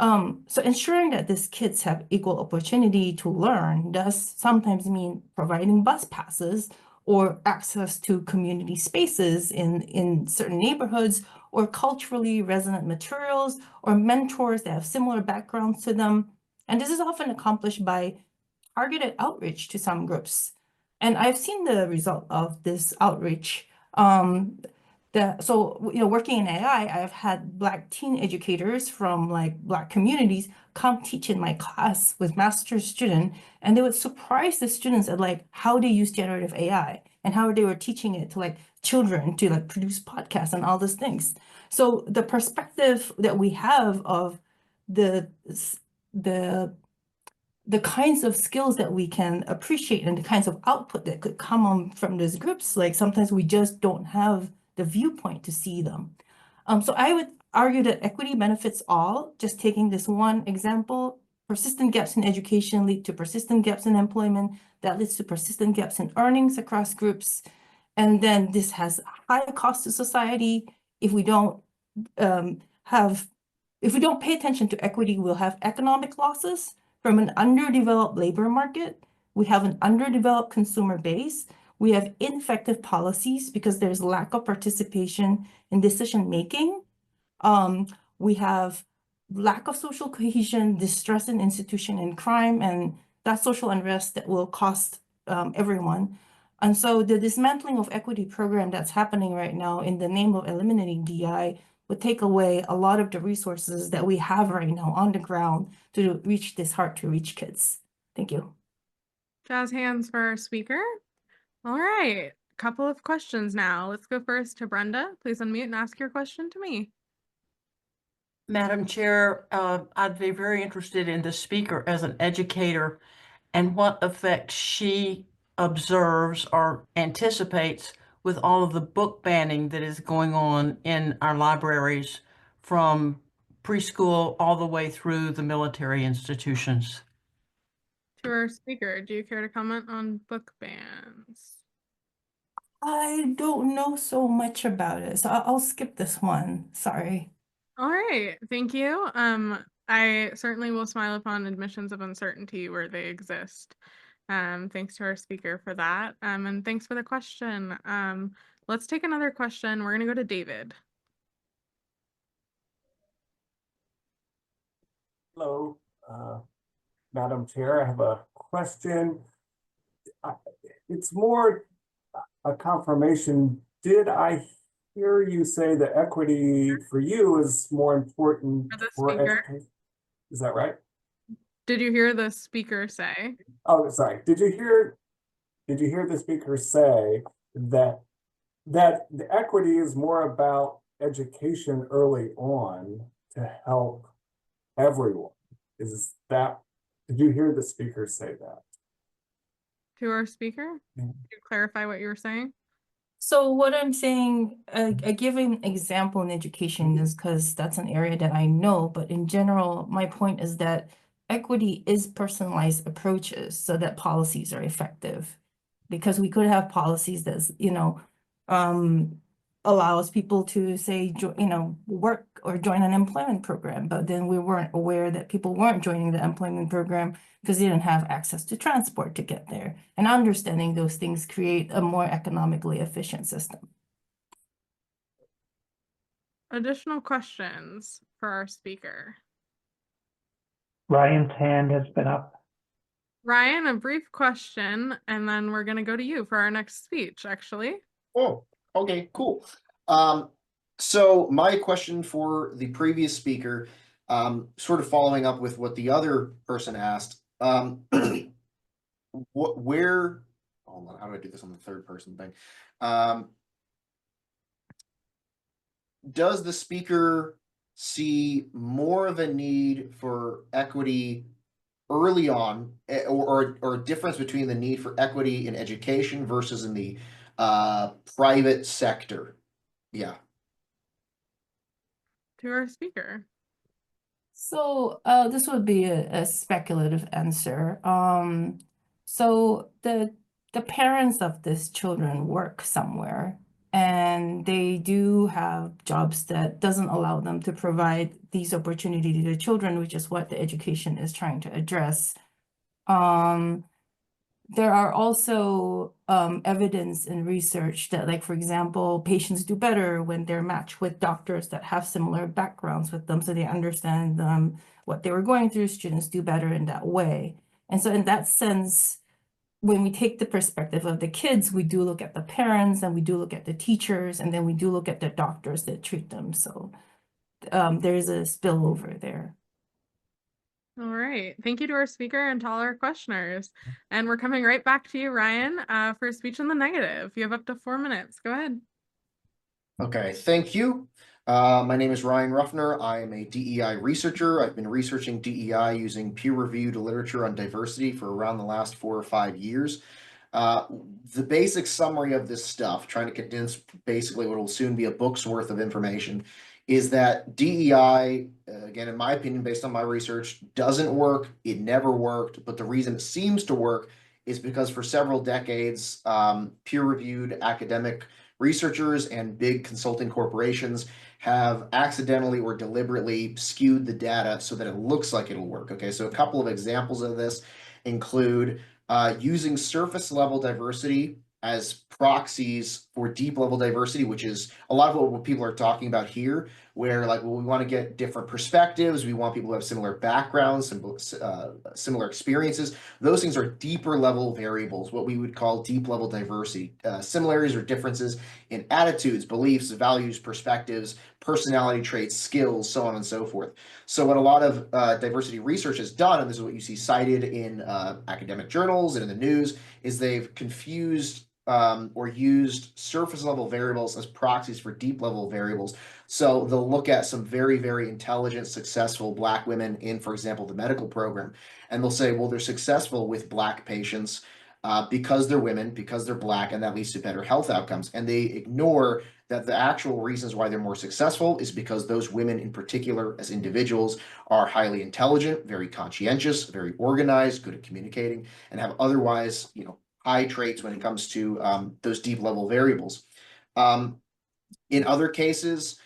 So ensuring that these kids have equal opportunity to learn does sometimes mean providing bus passes or access to community spaces in certain neighborhoods, or culturally resonant materials, or mentors that have similar backgrounds to them. And this is often accomplished by targeted outreach to some groups. And I've seen the result of this outreach. Working in AI, I've had Black teen educators from like Black communities come teach in my class with master's student, and they would surprise the students at like how they use generative AI and how they were teaching it to like children to like produce podcasts and all these things. So the perspective that we have of the the kinds of skills that we can appreciate and the kinds of output that could come on from these groups, like sometimes we just don't have the viewpoint to see them. So I would argue that equity benefits all. Just taking this one example, persistent gaps in education lead to persistent gaps in employment. That leads to persistent gaps in earnings across groups. And then this has high cost to society. If we don't if we don't pay attention to equity, we'll have economic losses from an underdeveloped labor market. We have an underdeveloped consumer base. We have ineffective policies because there's lack of participation in decision making. We have lack of social cohesion, distress in institution and crime, and that social unrest that will cost everyone. And so the dismantling of equity program that's happening right now in the name of eliminating DI would take away a lot of the resources that we have right now on the ground to reach this hard to reach kids. Thank you. Jazz hands for our speaker. All right, couple of questions now. Let's go first to Brenda. Please unmute and ask your question to me. Madam Chair, I'd be very interested in the speaker as an educator and what effect she observes or anticipates with all of the book banning that is going on in our libraries from preschool all the way through the military institutions. To our speaker, do you care to comment on book bans? I don't know so much about it, so I'll skip this one. Sorry. All right, thank you. I certainly will smile upon admissions of uncertainty where they exist. Thanks to our speaker for that. And thanks for the question. Let's take another question. We're gonna go to David. Hello, Madam Chair. I have a question. It's more a confirmation. Did I hear you say that equity for you is more important For the for speaker. education? Is that right? Did you hear the speaker say? Oh, sorry. Did you hear the speaker say that the equity is more about education early on to help everyone? Did you hear the speaker say that? To our speaker? Yeah. Could you clarify what you were saying? So what I'm saying, I give an example in education is because that's an area that I know, but in general, my point is that equity is personalized approaches so that policies are effective. Because we could have policies that's, allows people to say, work or join an employment program, but then we weren't aware that people weren't joining the employment program because they didn't have access to transport to get there. And understanding those things create a more economically efficient system. Additional questions for our speaker. Ryan's hand has been up. Ryan, a brief question, and then we're going to go to you for our next speech, actually. Oh, okay, cool. So my question for the previous speaker, sort of following up with what the other person asked, hold on, how do I do this on the third person thing? Does the speaker see more of a need for equity early on, or a difference between the need for equity in education versus in the private sector? Yeah. To our speaker. So this would be a speculative answer. So the parents of these children work somewhere, and they do have jobs that doesn't allow them to provide these opportunities to the children, which is what the education is trying to address. There are also evidence and research that, like, for example, patients do better when they're matched with doctors that have similar backgrounds with them, so they understand what they were going through. Students do better in that way. And so in that sense, when we take the perspective of the kids, we do look at the parents, and we do look at the teachers, and then we do look at the doctors that treat them. So there's a spillover there. All right. Thank you to our speaker and to all our questioners. And we're coming right back to you, Ryan, for a speech in the negative. You have up to 4 minutes. Go ahead. Okay, thank you. My name is Ryan Ruffner. I am a DEI researcher. I've been researching DEI using peer-reviewed literature on diversity for around the last 4 or 5 years. The basic summary of this stuff, trying to condense basically what will soon be a book's worth of information, is that DEI, again, in my opinion, based on my research, doesn't work. It never worked, but the reason it seems to work is because for several decades, peer-reviewed academic researchers and big consulting corporations have accidentally or deliberately skewed the data so that it looks like it'll work. Okay, so a couple of examples of this include using surface level diversity as proxies for deep level diversity, which is a lot of what people are talking about here, where like, well, we want to get different perspectives. We want people who have similar backgrounds, similar experiences. Those things are deeper level variables, what we would call deep level diversity. Similarities or differences in attitudes, beliefs, values, perspectives, personality traits, skills, so on and so forth. So what a lot of diversity research has done, and this is what you see cited in academic journals and in the news, is they've confused or used surface level variables as proxies for deep level variables. So they'll look at some very, very intelligent, successful Black women in, for example, the medical program, and they'll say, well, they're successful with Black patients because they're women, because they're Black, and that leads to better health outcomes. And they ignore that the actual reasons why they're more successful is because those women in particular as individuals are highly intelligent, very conscientious, very organized, good at communicating, and have otherwise, high traits when it comes to those deep level variables. In other cases,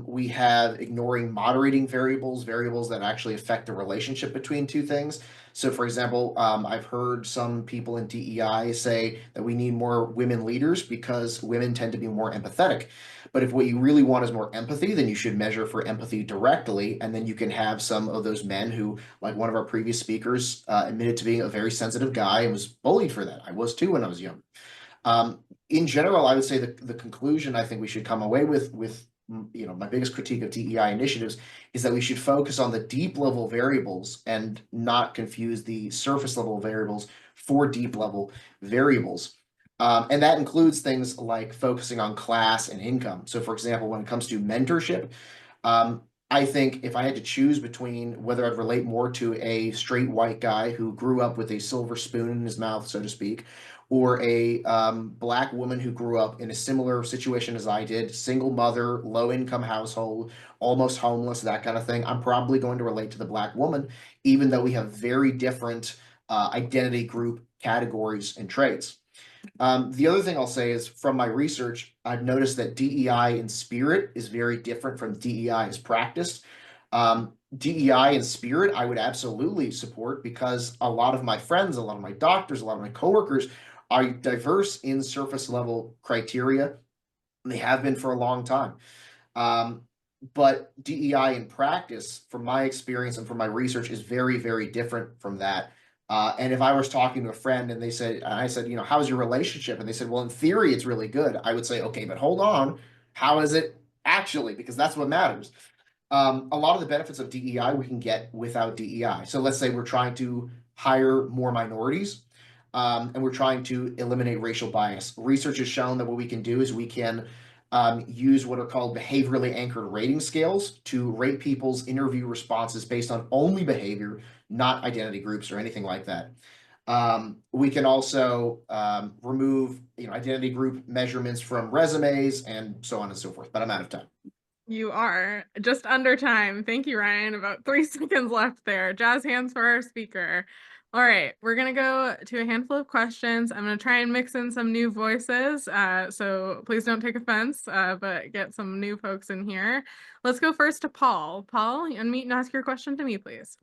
we have ignoring moderating variables that actually affect the relationship between two things. So, for example, I've heard some people in DEI say that we need more women leaders because women tend to be more empathetic. But if what you really want is more empathy, then you should measure for empathy directly. And then you can have some of those men who, like one of our previous speakers, admitted to being a very sensitive guy and was bullied for that. I was too when I was young. In general, I would say the conclusion I think we should come away with my biggest critique of DEI initiatives is that we should focus on the deep level variables and not confuse the surface level variables for deep level variables. And that includes things like focusing on class and income. So, for example, when it comes to mentorship, I think if I had to choose between whether I'd relate more to a straight white guy who grew up with a silver spoon in his mouth, so to speak, or a Black woman who grew up in a similar situation as I did, single mother, low income household, almost homeless, that kind of thing, I'm probably going to relate to the Black woman, even though we have very different identity group categories and traits. The other thing I'll say is from my research, I've noticed that DEI in spirit is very different from DEI as practiced. DEI in spirit, I would absolutely support because a lot of my friends, a lot of my doctors, a lot of my coworkers are diverse in surface level criteria. And they have been for a long time. But DEI in practice, from my experience and from my research, is very, very different from that. And if I was talking to a friend and I said, how's your relationship? And they said, well, in theory, it's really good. I would say, okay, but hold on. How is it actually? Because that's what matters. A lot of the benefits of DEI we can get without DEI. So let's say we're trying to hire more minorities and we're trying to eliminate racial bias. Research has shown that what we can do is we can use what are called behaviorally anchored rating scales to rate people's interview responses based on only behavior, not identity groups or anything like that. We can also remove identity group measurements from resumes and so on and so forth, but I'm out of time. You are just under time. Thank you, Ryan. About 3 seconds left there. Jazz hands for our speaker. All right, we're going to go to a handful of questions. I'm going to try and mix in some new voices. So please don't take offense, but get some new folks in here. Let's go first to Paul. Paul, unmute and ask your question to me, please.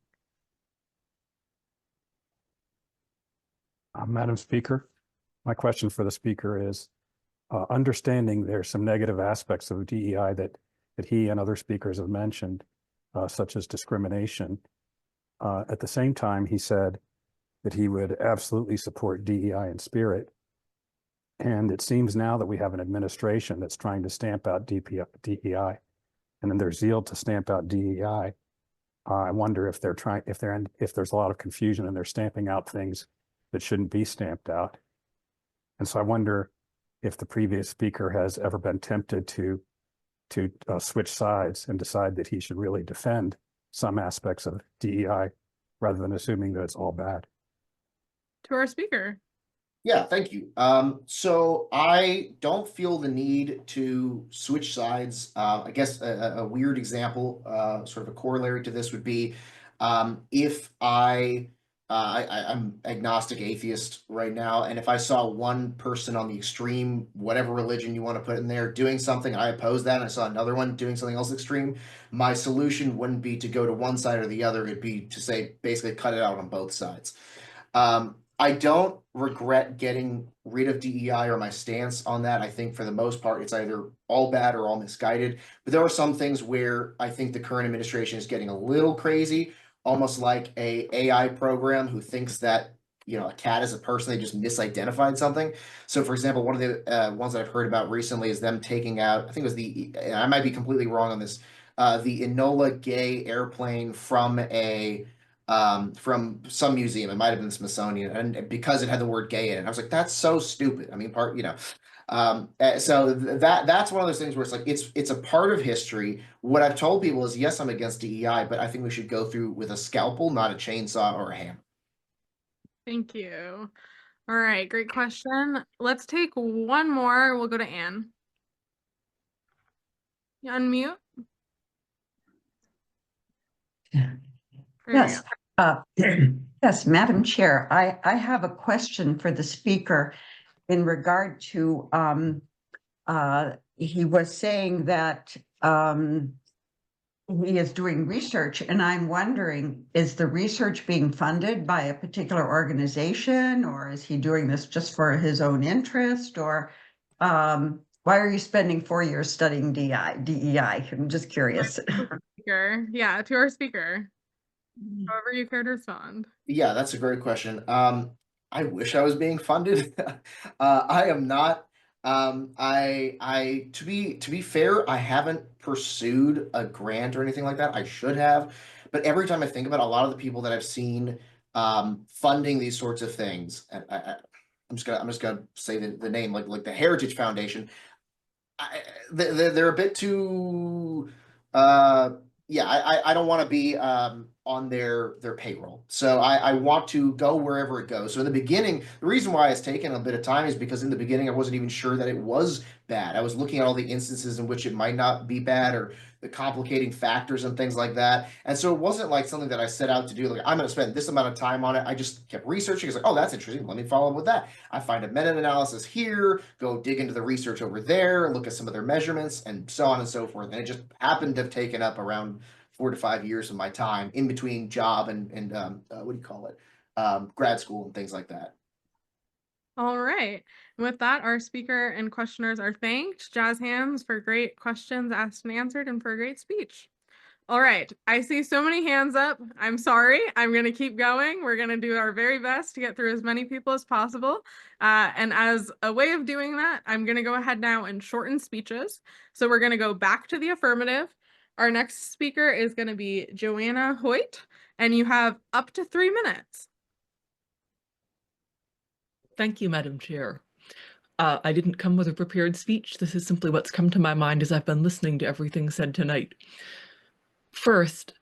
Madam Speaker, my question for the speaker is, understanding there's some negative aspects of DEI that he and other speakers have mentioned, such as discrimination. At the same time, he said that he would absolutely support DEI in spirit. And it seems now that we have an administration that's trying to stamp out DEI, and in their zeal to stamp out DEI, I wonder if there's a lot of confusion and they're stamping out things that shouldn't be stamped out. And so I wonder if the previous speaker has ever been tempted to switch sides and decide that he should really defend some aspects of DEI rather than assuming that it's all bad. To our speaker. Yeah, thank you. So I don't feel the need to switch sides. I guess a weird example, sort of a corollary to this would be if I'm agnostic atheist right now, and if I saw one person on the extreme, whatever religion you want to put in there, doing something, I oppose that, and I saw another one doing something else extreme, my solution wouldn't be to go to one side or the other. It'd be to say, basically cut it out on both sides. I don't regret getting rid of DEI or my stance on that. I think for the most part, it's either all bad or all misguided. But there are some things where I think the current administration is getting a little crazy, almost like a AI program who thinks that a cat is a person, they just misidentified something. So, for example, one of the ones that I've heard about recently is them taking out, I think it was I might be completely wrong on this, the Enola Gay airplane from some museum. It might have been the Smithsonian, and because it had the word gay in it, I was like, that's so stupid. I mean, so that's one of those things where it's like it's a part of history. What I've told people is, yes, I'm against DEI, but I think we should go through with a scalpel, not a chainsaw or a hammer. Thank you. All right, great question. Let's take one more. We'll go to Anne. You unmute. There we Yes, go. yes, Madam Chair, I have a question for the speaker in regard to, he was saying that he is doing research, and I'm wondering, is the research being funded by a particular organization, or is he doing this just for his own interest, or why are you spending 4 years studying DEI? I'm just curious. Speaker. Yeah, to our speaker. However you care to respond. Yeah, that's a great question. I wish I was being funded. I am not. To be fair, I haven't pursued a grant or anything like that. I should have, but every time I think about it, a lot of the people that I've seen funding these sorts of things, and I'm just gonna say the name, like the Heritage Foundation. They're a bit too yeah, I don't want to be on their payroll. So I want to go wherever it goes. So in the beginning, the reason why it's taken a bit of time is because in the beginning I wasn't even sure that it was bad. I was looking at all the instances in which it might not be bad, or the complicating factors and things like that. And so it wasn't like something that I set out to do, like I'm going to spend this amount of time on it. I just kept researching. It's like, oh, that's interesting. Let me follow up with that. I find a meta-analysis here, go dig into the research over there, look at some of their measurements, and so on and so forth. And it just happened to have taken up around 4 to 5 years of my time in between job and what do you call it? Grad school and things like that. All right. With that, our speaker and questioners are thanked. Jazz hands for great questions asked and answered, and for a great speech. All right. I see so many hands up. I'm sorry. I'm going to keep going. We're going to do our very best to get through as many people as possible. And as a way of doing that, I'm going to go ahead now and shorten speeches. So we're going to go back to the affirmative. Our next speaker is going to be Joanna Hoyt, and you have up to 3 minutes. Thank you, Madam Chair. I didn't come with a prepared speech. This is simply what's come to my mind as I've been listening to everything said tonight. First,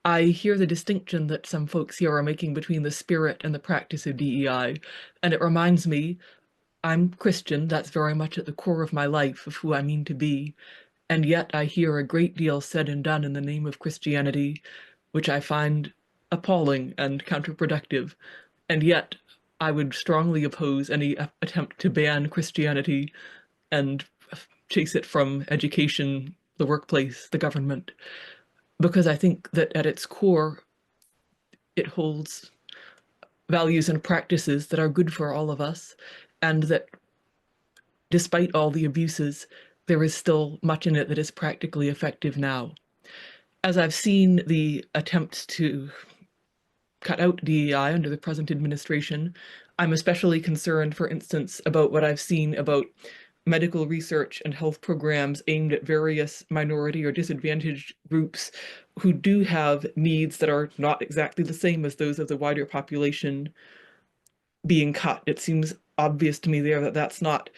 I hear the distinction that some folks here are making between the spirit and the practice of DEI, and it reminds me, I'm Christian, that's very much at the core of my life, of who I mean to be, and yet I hear a great deal said and done in the name of Christianity, which I find appalling and counterproductive, and yet I would strongly oppose any attempt to ban Christianity and chase it from education, the workplace, the government, because I think that at its core, it holds values and practices that are good for all of us, and that despite all the abuses, there is still much in it that is practically effective now. As I've seen the attempts to cut out DEI under the present administration, I'm especially concerned, for instance, about what I've seen about medical research and health programs aimed at various minority or disadvantaged groups who do have needs that are not exactly the same as those of the wider population being cut. It seems obvious to me there that that's not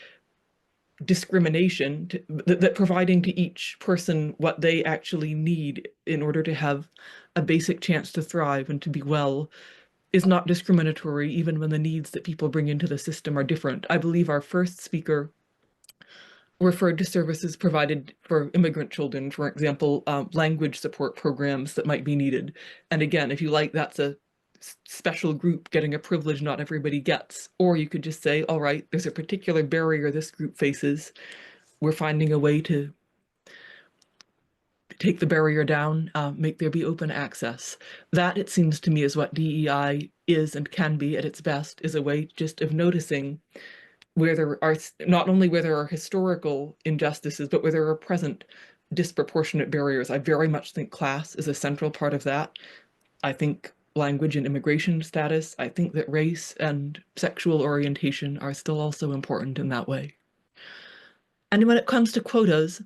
discrimination, that providing to each person what they actually need in order to have a basic chance to thrive and to be well is not discriminatory, even when the needs that people bring into the system are different. I believe our first speaker referred to services provided for immigrant children, for example, language support programs that might be needed. And again, if you like, that's a special group getting a privilege not everybody gets. Or you could just say, all right, there's a particular barrier this group faces. We're finding a way to take the barrier down, make there be open access. That, it seems to me, is what DEI is and can be at its best, is a way just of noticing where there are, not only where there are historical injustices, but where there are present disproportionate barriers. I very much think class is a central part of that. I think language and immigration status, I think that race and sexual orientation are still also important in that way. And when it comes to quotas,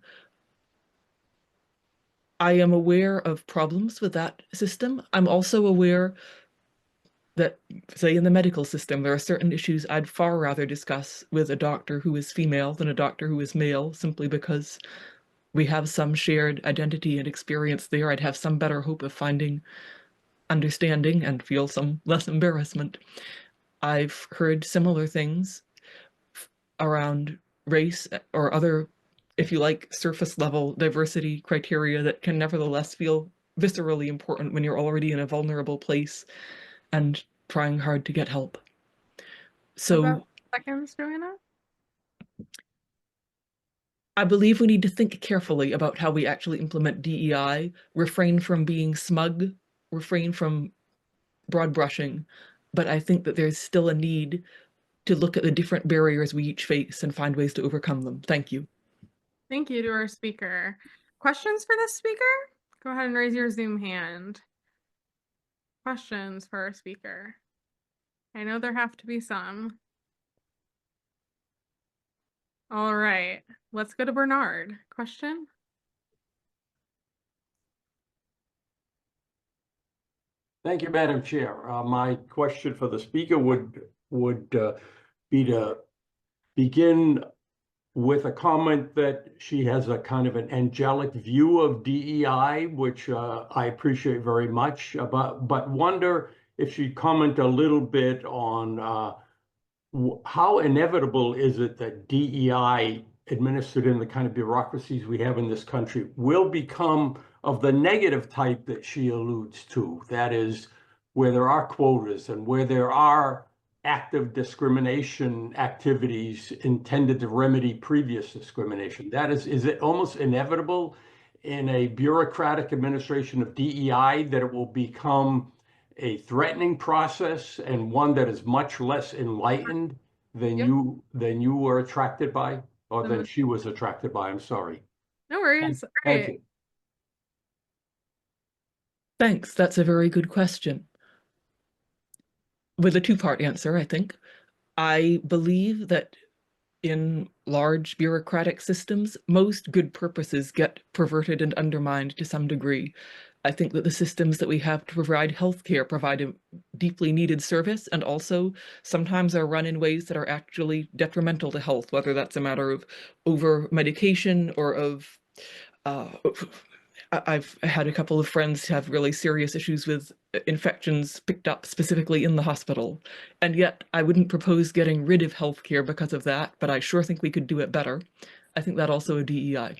I am aware of problems with that system. I'm also aware that, say, in the medical system, there are certain issues I'd far rather discuss with a doctor who is female than a doctor who is male, simply because we have some shared identity and experience there. I'd have some better hope of finding understanding and feel some less embarrassment. I've heard similar things around race or other, if you like, surface level diversity criteria that can nevertheless feel viscerally important when you're already in a vulnerable place and trying hard to get help. So About seconds, Joanna? I believe we need to think carefully about how we actually implement DEI, refrain from being smug, refrain from broad brushing, but I think that there's still a need to look at the different barriers we each face and find ways to overcome them. Thank you. Thank you to our speaker. Questions for this speaker? Go ahead and raise your Zoom hand. Questions for our speaker? I know there have to be some. All right, let's go to Bernard. Question? Thank you, Madam Chair. My question for the speaker would be to begin with a comment that she has a kind of an angelic view of DEI, which I appreciate very much, but wonder if she'd comment a little bit on how inevitable is it that DEI administered in the kind of bureaucracies we have in this country will become of the negative type that she alludes to. That is, where there are quotas and where there are active discrimination activities intended to remedy previous discrimination. That is it almost inevitable in a bureaucratic administration of DEI that it will become a threatening process and one that is much less enlightened than you were attracted by, or than she was attracted by? I'm sorry. No worries. Thank you. Thanks. That's a very good question. With a two-part answer, I think. I believe that in large bureaucratic systems, most good purposes get perverted and undermined to some degree. I think that the systems that we have to provide healthcare provide a deeply needed service, and also sometimes are run in ways that are actually detrimental to health, whether that's a matter of over medication or of I've had a couple of friends have really serious issues with infections picked up specifically in the hospital. And yet I wouldn't propose getting rid of healthcare because of that, but I sure think we could do it better. I think that also a DEI.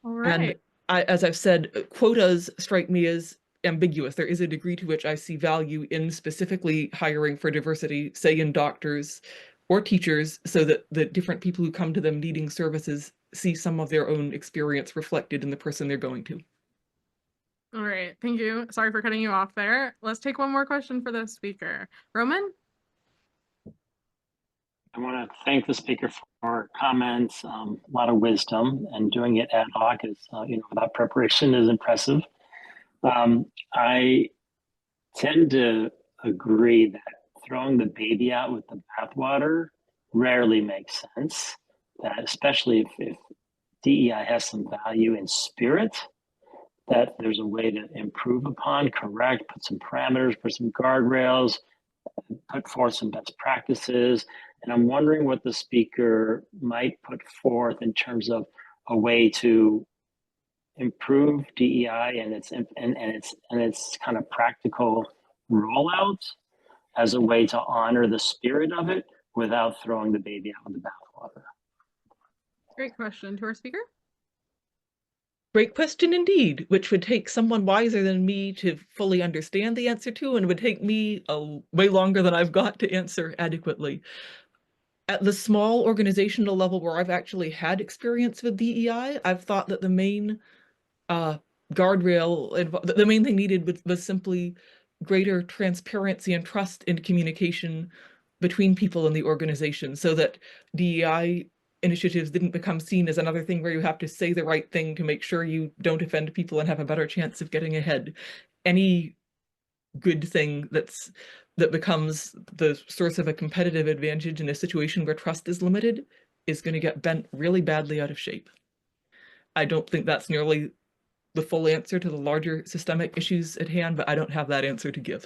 All right. And as I've said, quotas strike me as ambiguous. There is a degree to which I see value in specifically hiring for diversity, say in doctors or teachers, so that the different people who come to them needing services see some of their own experience reflected in the person they're going to. All right, thank you. Sorry for cutting you off there. Let's take one more question for the speaker. Roman? I want to thank the speaker for comments, a lot of wisdom, and doing it ad hoc is, without preparation is impressive. I tend to agree that throwing the baby out with the bathwater rarely makes sense, that especially if DEI has some value in spirit, that there's a way to improve upon, correct, put some parameters, put some guardrails, put forth some best practices. And I'm wondering what the speaker might put forth in terms of a way to improve DEI and its kind of practical rollout as a way to honor the spirit of it without throwing the baby out with the bathwater. Great question. To our speaker? Great question indeed, which would take someone wiser than me to fully understand the answer to, and would take me way longer than I've got to answer adequately. At the small organizational level where I've actually had experience with DEI, I've thought that the main guardrail, the main thing needed was simply greater transparency and trust in communication between people in the organization, so that DEI initiatives didn't become seen as another thing where you have to say the right thing to make sure you don't offend people and have a better chance of getting ahead. Any good thing that becomes the source of a competitive advantage in a situation where trust is limited is going to get bent really badly out of shape. I don't think that's nearly the full answer to the larger systemic issues at hand, but I don't have that answer to give.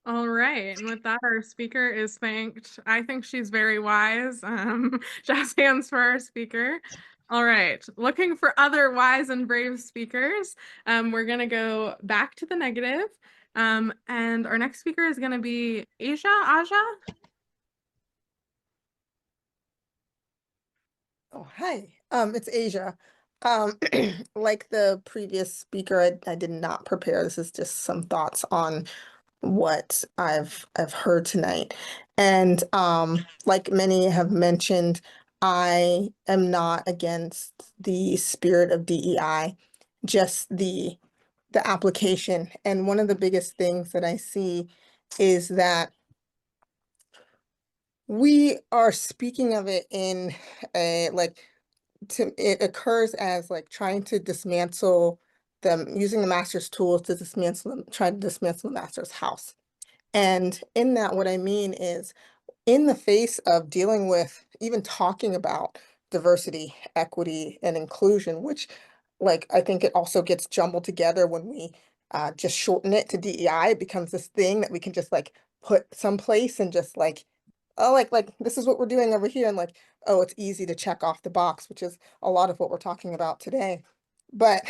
All right, and with that, our speaker is thanked. I think she's very wise. Jazz hands for our speaker. All right, looking for other wise and brave speakers. We're gonna go back to the negative. And our next speaker is going to be Aja. Oh, hi. It's Asia. Like the previous speaker, I did not prepare. This is just some thoughts on what I've heard tonight. And like many have mentioned, I am not against the spirit of DEI, just the application. And one of the biggest things that I see is that we are speaking of it in a it occurs as like trying to dismantle them, using the master's tools to dismantle them, try to dismantle the master's house. And in that, what I mean is, in the face of dealing with, even talking about diversity, equity, and inclusion, which like I think it also gets jumbled together when we just shorten it to DEI. It becomes this thing that we can just like put someplace and just like, oh, like this is what we're doing over here, and like, oh, it's easy to check off the box, which is a lot of what we're talking about today. But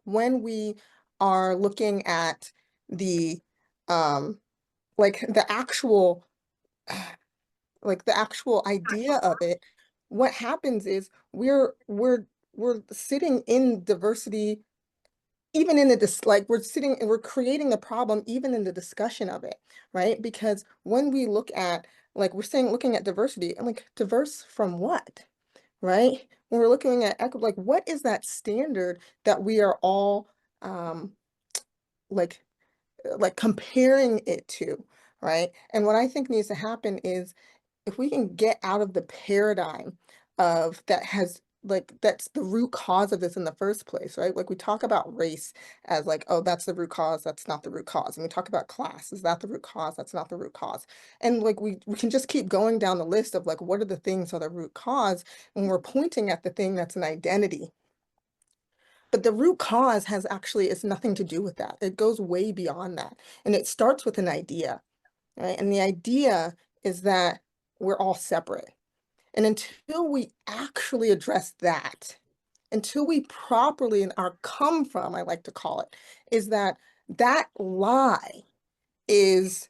when we are looking at the like the actual idea of it, what happens is we're sitting in diversity, even in the like we're sitting and we're creating the problem even in the discussion of it, right? Because when we look at, like we're saying, looking at diversity, and like diverse from what, right? When we're looking at equity, like what is that standard that we are all like comparing it to, right? And what I think needs to happen is, if we can get out of the paradigm of that has like that's the root cause of this in the first place, right? Like we talk about race as like, oh, that's the root cause, that's not the root cause. And we talk about class, is that the root cause? That's not the root cause. And like we can just keep going down the list of like, what are the things that are the root cause? And we're pointing at the thing that's an identity. But the root cause has actually is nothing to do with that. It goes way beyond that. And it starts with an idea, right? And the idea is that we're all separate. And until we actually address that, until we properly, and our come from, I like to call it, is that lie is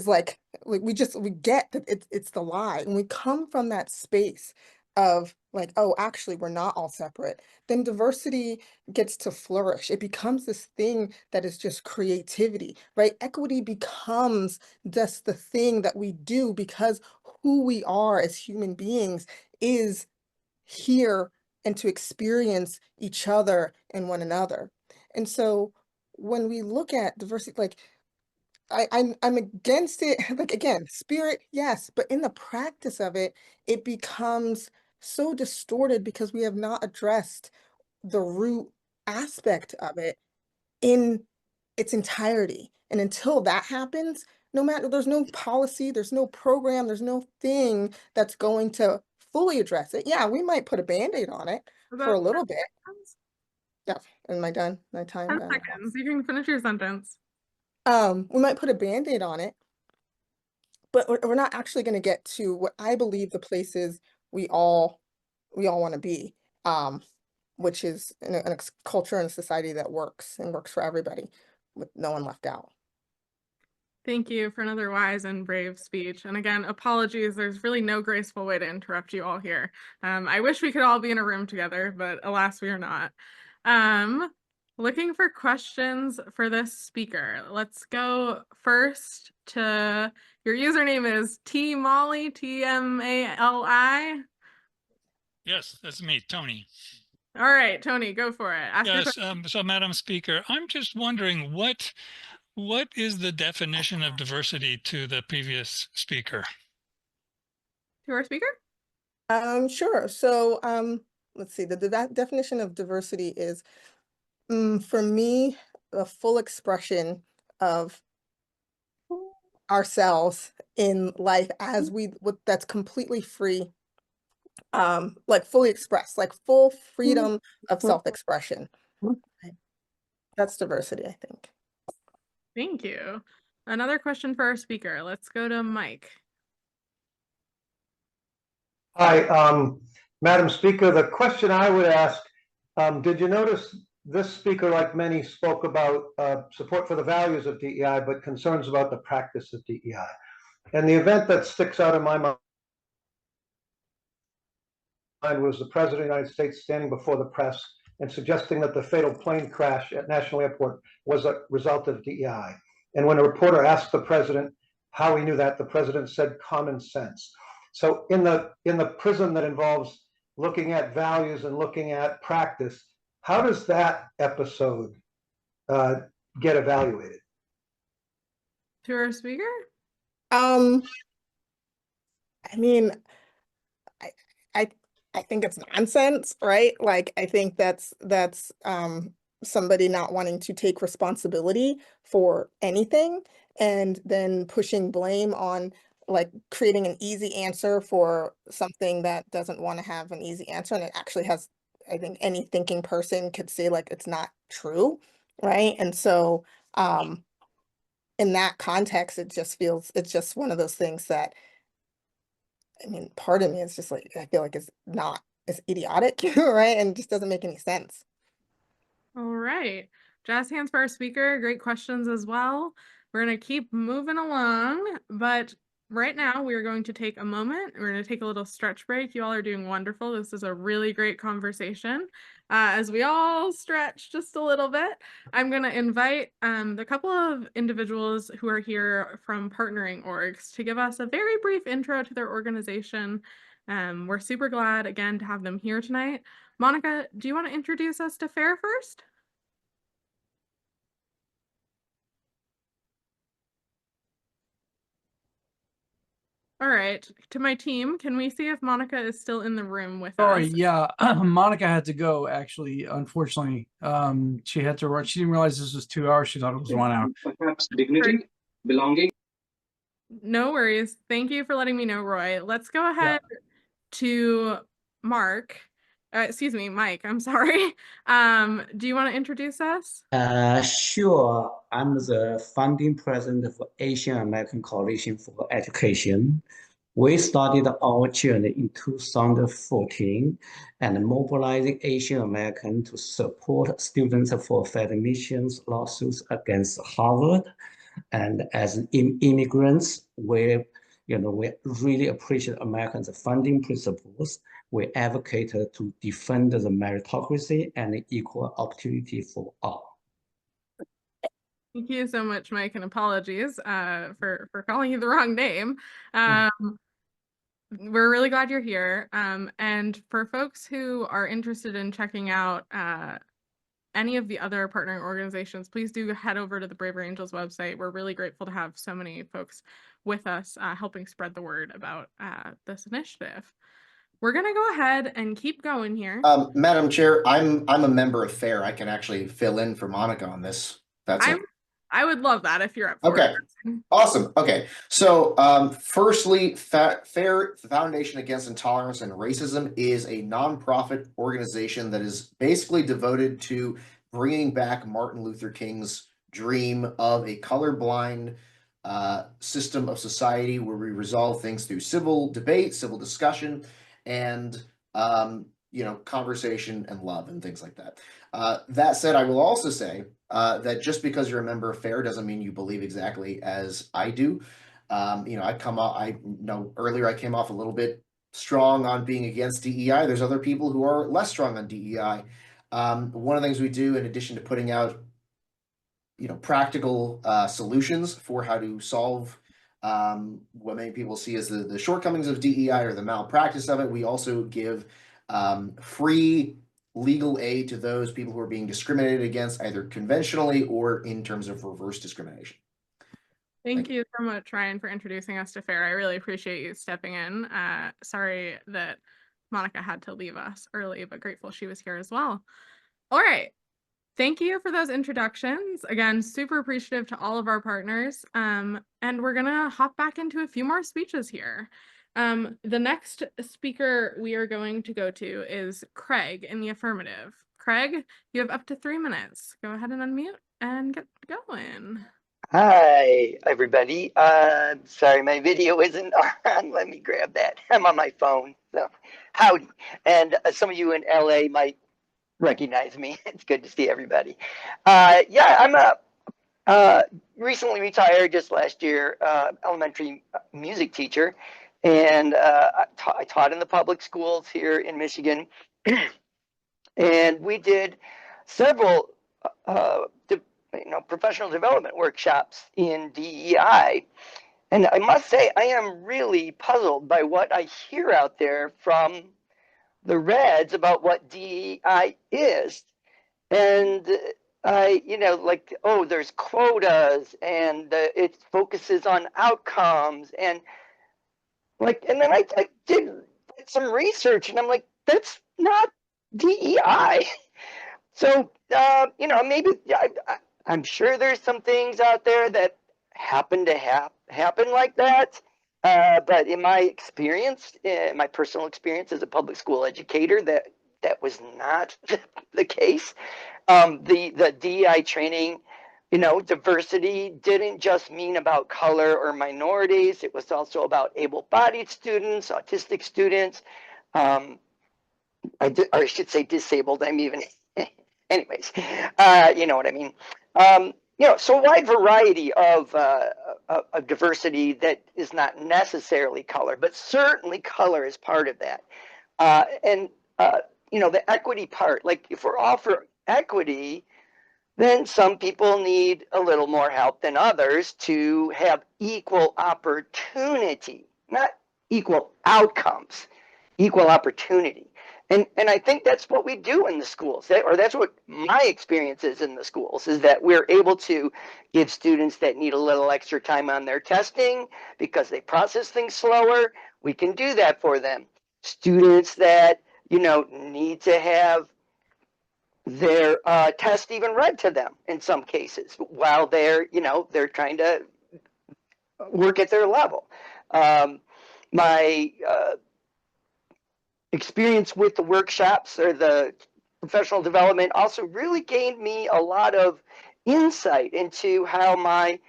like we get that it's the lie, and we come from that space of like, oh, actually we're not all separate, then diversity gets to flourish. It becomes this thing that is just creativity, right? Equity becomes just the thing that we do because who we are as human beings is here and to experience each other and one another. And so when we look at diversity, like I'm against it. Like again, spirit, yes, but in the practice of it, it becomes so distorted because we have not addressed the root aspect of it in its entirety. And until that happens, no matter, there's no policy, there's no program, there's no thing that's going to fully address it. Yeah, we might put a Band-Aid on it for a little bit. Yeah, am I done? My time 10 done? seconds. You can finish your sentence. We might put a Band-Aid on it, but we're not actually going to get to what I believe the places we all want to be, which is a culture and a society that works and works for everybody with no one left out. Thank you for another wise and brave speech. And again, apologies, there's really no graceful way to interrupt you all here. I wish we could all be in a room together, but alas, we are not. Looking for questions for this speaker. Let's go first to, your username is T Molly, TMALI. Yes, that's me, Tony. All right, Tony, go for it. Ask your Yes, question. so Madam Speaker, I'm just wondering what is the definition of diversity to the previous speaker? To our speaker? Sure. So let's see, that definition of diversity is for me a full expression of ourselves in life as that's completely free, like fully expressed, like full freedom of self-expression. That's diversity, I think. Thank you. Another question for our speaker. Let's go to Mike. Hi, Madam Speaker. The question I would ask, did you notice this speaker, like many, spoke about support for the values of DEI, but concerns about the practice of DEI. And the event that sticks out in my mind was the President of the United States standing before the press and suggesting that the fatal plane crash at National Airport was a result of DEI. And when a reporter asked the president how he knew that, the president said common sense. So in the prism that involves looking at values and looking at practice, how does that episode get evaluated? To our speaker? I mean, I think it's nonsense, right? Like, I think that's somebody not wanting to take responsibility for anything and then pushing blame on, like, creating an easy answer for something that doesn't want to have an easy answer. And it actually has, I think any thinking person could say, like, it's not true, right? And so in that context, it just feels, it's just one of those things that, I mean, part of me is just like, I feel like it's idiotic, right? And just doesn't make any sense. All right. Jazz hands for our speaker. Great questions as well. We're going to keep moving along, but right now we are going to take a moment. We're going to take a little stretch break. You all are doing wonderful. This is a really great conversation. As we all stretch just a little bit, I'm going to invite the couple of individuals who are here from partnering orgs to give us a very brief intro to their organization. We're super glad, again, to have them here tonight. Monica, do you want to introduce us to FAIR first? All right, to my team, can we see if Monica is still in the room with Sorry, us? yeah, Monica had to go, actually, unfortunately. She had to run. She didn't realize this was 2 hours. She thought it was 1 hour. Perhaps dignity, belonging. No worries. Thank you for letting me know, Roy. Let's go ahead to Mark. Excuse me, Mike, I'm sorry. Do you want to introduce us? Sure. I'm the founding president of Asian American Coalition for Education. We started our journey in 2014 and mobilizing Asian Americans to support students for fair admissions lawsuits against Harvard. And as immigrants, we really appreciate Americans' funding principles. We advocate to defend the meritocracy and equal opportunity for all. Thank you so much, Mike, and apologies for calling you the wrong name. We're really glad you're here. And for folks who are interested in checking out any of the other partnering organizations, please do head over to the Bravery Angels website. We're really grateful to have so many folks with us helping spread the word about this initiative. We're going to go ahead and keep going here. Madam Chair, I'm a member of FAIR. I can actually fill in for Monica on this. I would love that if you're up for it. Awesome. Okay. So firstly, FAIR Foundation Against Intolerance and Racism is a nonprofit organization that is basically devoted to bringing back Martin Luther King's dream of a colorblind system of society where we resolve things through civil debate, civil discussion, and conversation and love and things like that. That said, I will also say that just because you're a member of FAIR doesn't mean you believe exactly as I do. I know earlier I came off a little bit strong on being against DEI. There's other people who are less strong on DEI. One of the things we do, in addition to putting out practical solutions for how to solve what many people see as the shortcomings of DEI or the malpractice of it, we also give free legal aid to those people who are being discriminated against, either conventionally or in terms of reverse discrimination. Thank you so much, Ryan, for introducing us to FAIR. I really appreciate you stepping in. Sorry that Monica had to leave us early, but grateful she was here as well. All right. Thank you for those introductions. Again, super appreciative to all of our partners. And we're going to hop back into a few more speeches here. The next speaker we are going to go to is Craig in the affirmative. Craig, you have up to 3 minutes. Go ahead and unmute and get going. Hi, everybody. Sorry, my video isn't on. Let me grab that. I'm on my phone. So, howdy. And some of you in LA might recognize me. It's good to see everybody. Yeah, I'm a recently retired, just last year, elementary music teacher, and I taught in the public schools here in Michigan, and we did several professional development workshops in DEI. And I must say, I am really puzzled by what I hear out there from the Reds about what DEI is. And like, oh, there's quotas and it focuses on outcomes. And like, and then I did some research and I'm like, that's not DEI. So, maybe I'm sure there's some things out there that happen to happen like that. But in my experience, my personal experience as a public school educator, that was not the case. The DEI training, diversity didn't just mean about color or minorities. It was also about able-bodied students, autistic students. Or I should say disabled. I'm even, anyways, you know what I mean. So a wide variety of diversity that is not necessarily color, but certainly color is part of that. And the equity part, like if we're all for equity, then some people need a little more help than others to have equal opportunity, not equal outcomes, equal opportunity. And I think that's what we do in the schools, or that's what my experience is in the schools, is that we're able to give students that need a little extra time on their testing because they process things slower. We can do that for them. Students that, need to have their test even read to them in some cases while they're trying to work at their level. My experience with the workshops or the professional development also really gained me a lot of insight into how my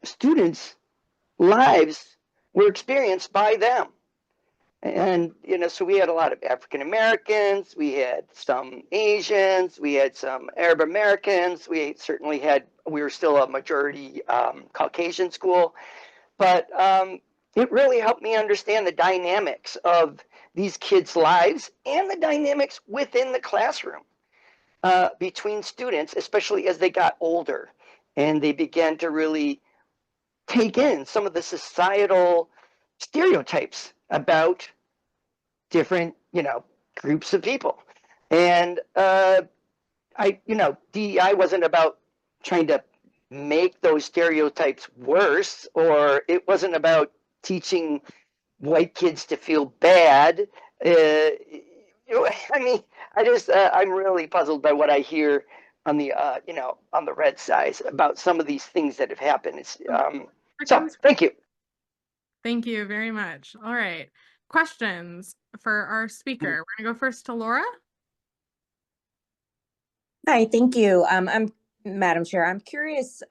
students' lives were experienced by them. And, so we had a lot of African Americans, we had some Asians, we had some Arab Americans, we were still a majority Caucasian school, but it really helped me understand the dynamics of these kids' lives and the dynamics within the classroom between students, especially as they got older and they began to really take in some of the societal stereotypes about different, groups of people. And DEI wasn't about trying to make those stereotypes worse, or it wasn't about teaching white kids to feel bad. I'm really puzzled by what I hear on the, on the red side about some of these things that have happened. So thank you. Thank you very much. All right. Questions for our speaker. We're gonna go first to Laura. Hi, thank you. I'm Madam Chair. I'm curious,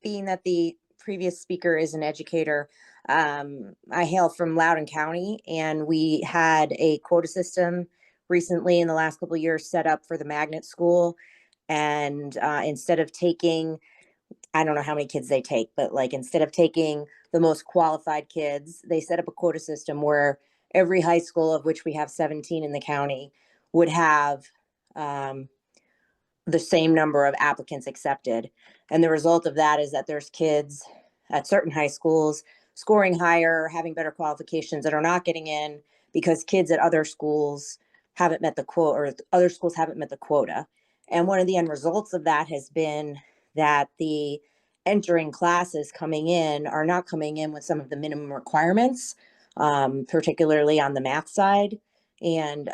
being that the previous speaker is an educator. I hail from Loudoun County, and we had a quota system recently in the last couple of years set up for the magnet school. And instead of taking, I don't know how many kids they take, but like instead of taking the most qualified kids, they set up a quota system where every high school, of which we have 17 in the county, would have the same number of applicants accepted. And the result of that is that there's kids at certain high schools scoring higher, having better qualifications that are not getting in because kids at other schools haven't met the quota, or other schools haven't met the quota. And one of the end results of that has been that the entering classes coming in are not coming in with some of the minimum requirements, particularly on the math side. And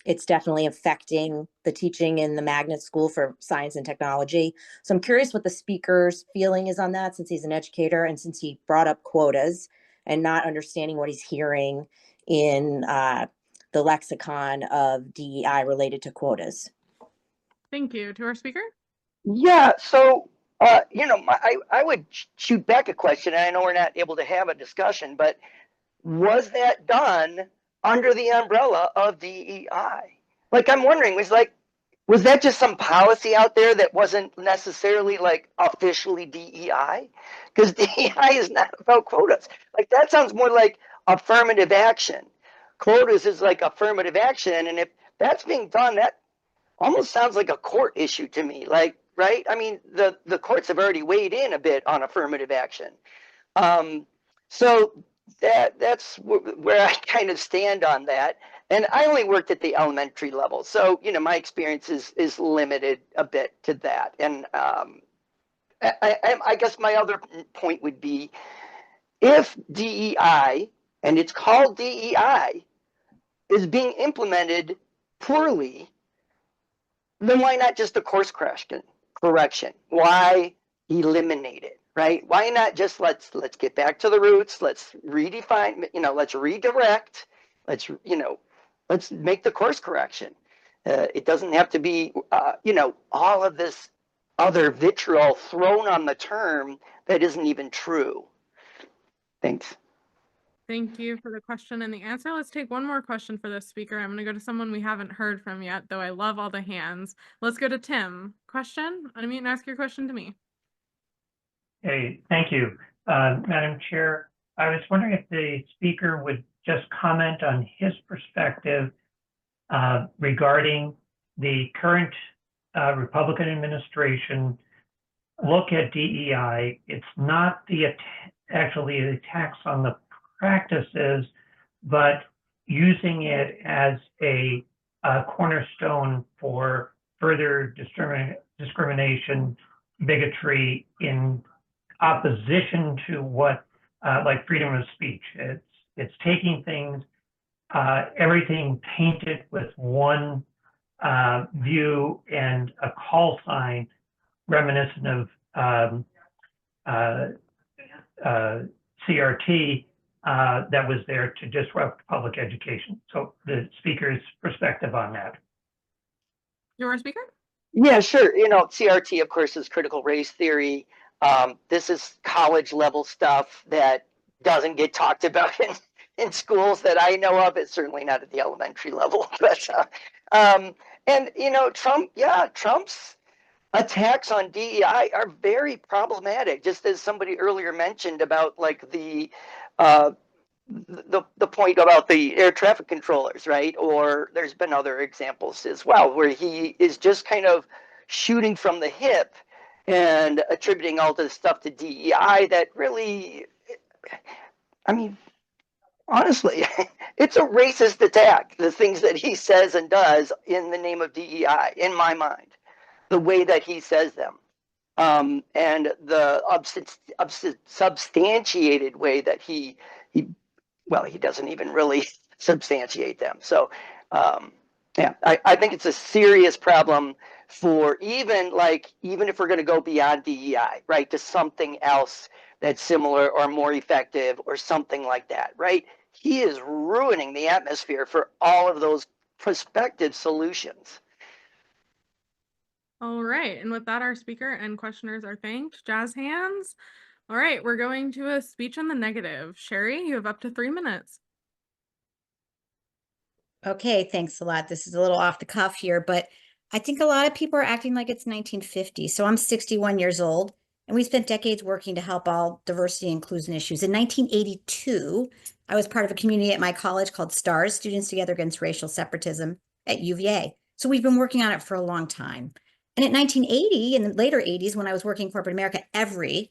it's definitely affecting the teaching in the magnet school for science and technology. So I'm curious what the speaker's feeling is on that, since he's an educator and since he brought up quotas and not understanding what he's hearing in the lexicon of DEI related to quotas. Thank you. To our speaker. Yeah, so, I would shoot back a question, and I know we're not able to have a discussion, but was that done under the umbrella of DEI? like, I'm wondering, was that just some policy out there that wasn't necessarily like officially DEI? Because DEI is not about quotas. Like, that sounds more like affirmative action. Quotas is like affirmative action. And if that's being done, that almost sounds like a court issue to me. Like, right? I mean, the courts have already weighed in a bit on affirmative action. So that's where I kind of stand on that. And I only worked at the elementary level, so my experience is limited a bit to that. And I guess my other point would be, if DEI, and it's called DEI, is being implemented poorly, then why not just a course correction? Why eliminate it? Right? Why not just let's get back to the roots, let's redefine, let's redirect, let's make the course correction. It doesn't have to be all of this other vitriol thrown on the term that isn't even true. Thanks. Thank you for the question and the answer. Let's take one more question for this speaker. I'm going to go to someone we haven't heard from yet, though I love all the hands. Let's go to Tim. Question? Unmute and ask your question to me. Hey, thank you. Madam Chair, I was wondering if the speaker would just comment on his perspective regarding the current Republican administration look at DEI. It's not actually the attacks on the practices, but using it as a cornerstone for further discrimination, bigotry in opposition to what, like freedom of speech. It's taking things, everything painted with one view and a call sign reminiscent of CRT that was there to disrupt public education. So the speaker's perspective on that. Your speaker? Yeah, sure. CRT, of course, is critical race theory. This is college level stuff that doesn't get talked about in schools that I know of. It's certainly not at the elementary level. But Trump's attacks on DEI are very problematic. Just as somebody earlier mentioned about like the point about the air traffic controllers, right? Or there's been other examples as well where he is just kind of shooting from the hip and attributing all this stuff to DEI that really, I mean, honestly, it's a racist attack, the things that he says and does in the name of DEI, in my mind, the way that he says them. And the substantiated way that he doesn't even really substantiate them. So, I think it's a serious problem for even if we're going to go beyond DEI, right, to something else that's similar or more effective or something like that, right? He is ruining the atmosphere for all of those prospective solutions. All right. And with that, our speaker and questioners are thanked. Jazz hands. All right. We're going to a speech in the negative. Sherry, you have up to 3 minutes. Okay, thanks a lot. This is a little off the cuff here, but I think a lot of people are acting like it's 1950. So I'm 61 years old, and we spent decades working to help all diversity and inclusion issues. In 1982, I was part of a community at my college called STARS, Students Together Against Racial Separatism at UVA. So we've been working on it for a long time. And in 1980, in the later 80s, when I was working in corporate America, every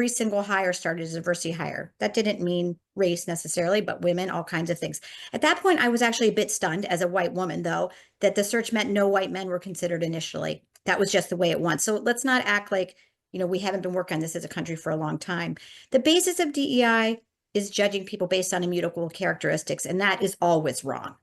single hire started as a diversity hire. That didn't mean race necessarily, but women, all kinds of things. At that point, I was actually a bit stunned as a white woman, though, that the search meant no white men were considered initially. That was just the way it went. So let's not act like, we haven't been working on this as a country for a long time. The basis of DEI is judging people based on immutable characteristics, and that is always wrong.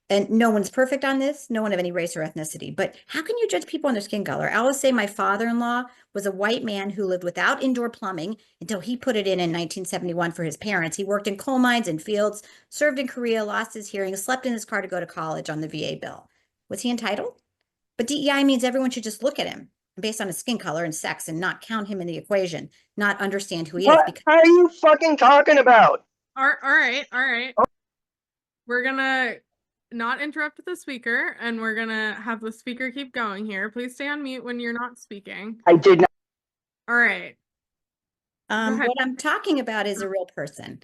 And no one's perfect on this, no one of any race or ethnicity, but how can you judge people on their skin color? I always say my father-in-law was a white man who lived without indoor plumbing until he put it in 1971 for his parents. He worked in coal mines and fields, served in Korea, lost his hearing, slept in his car to go to college on the VA bill. Was he entitled? But DEI means everyone should just look at him based on his skin color and sex and not count him in the equation, not understand who he is. What are you fucking talking about? All right. We're gonna not interrupt the speaker, and we're gonna have the speaker keep going here. Please stay on mute when you're not speaking. I did not. All right. What I'm talking about is a real person.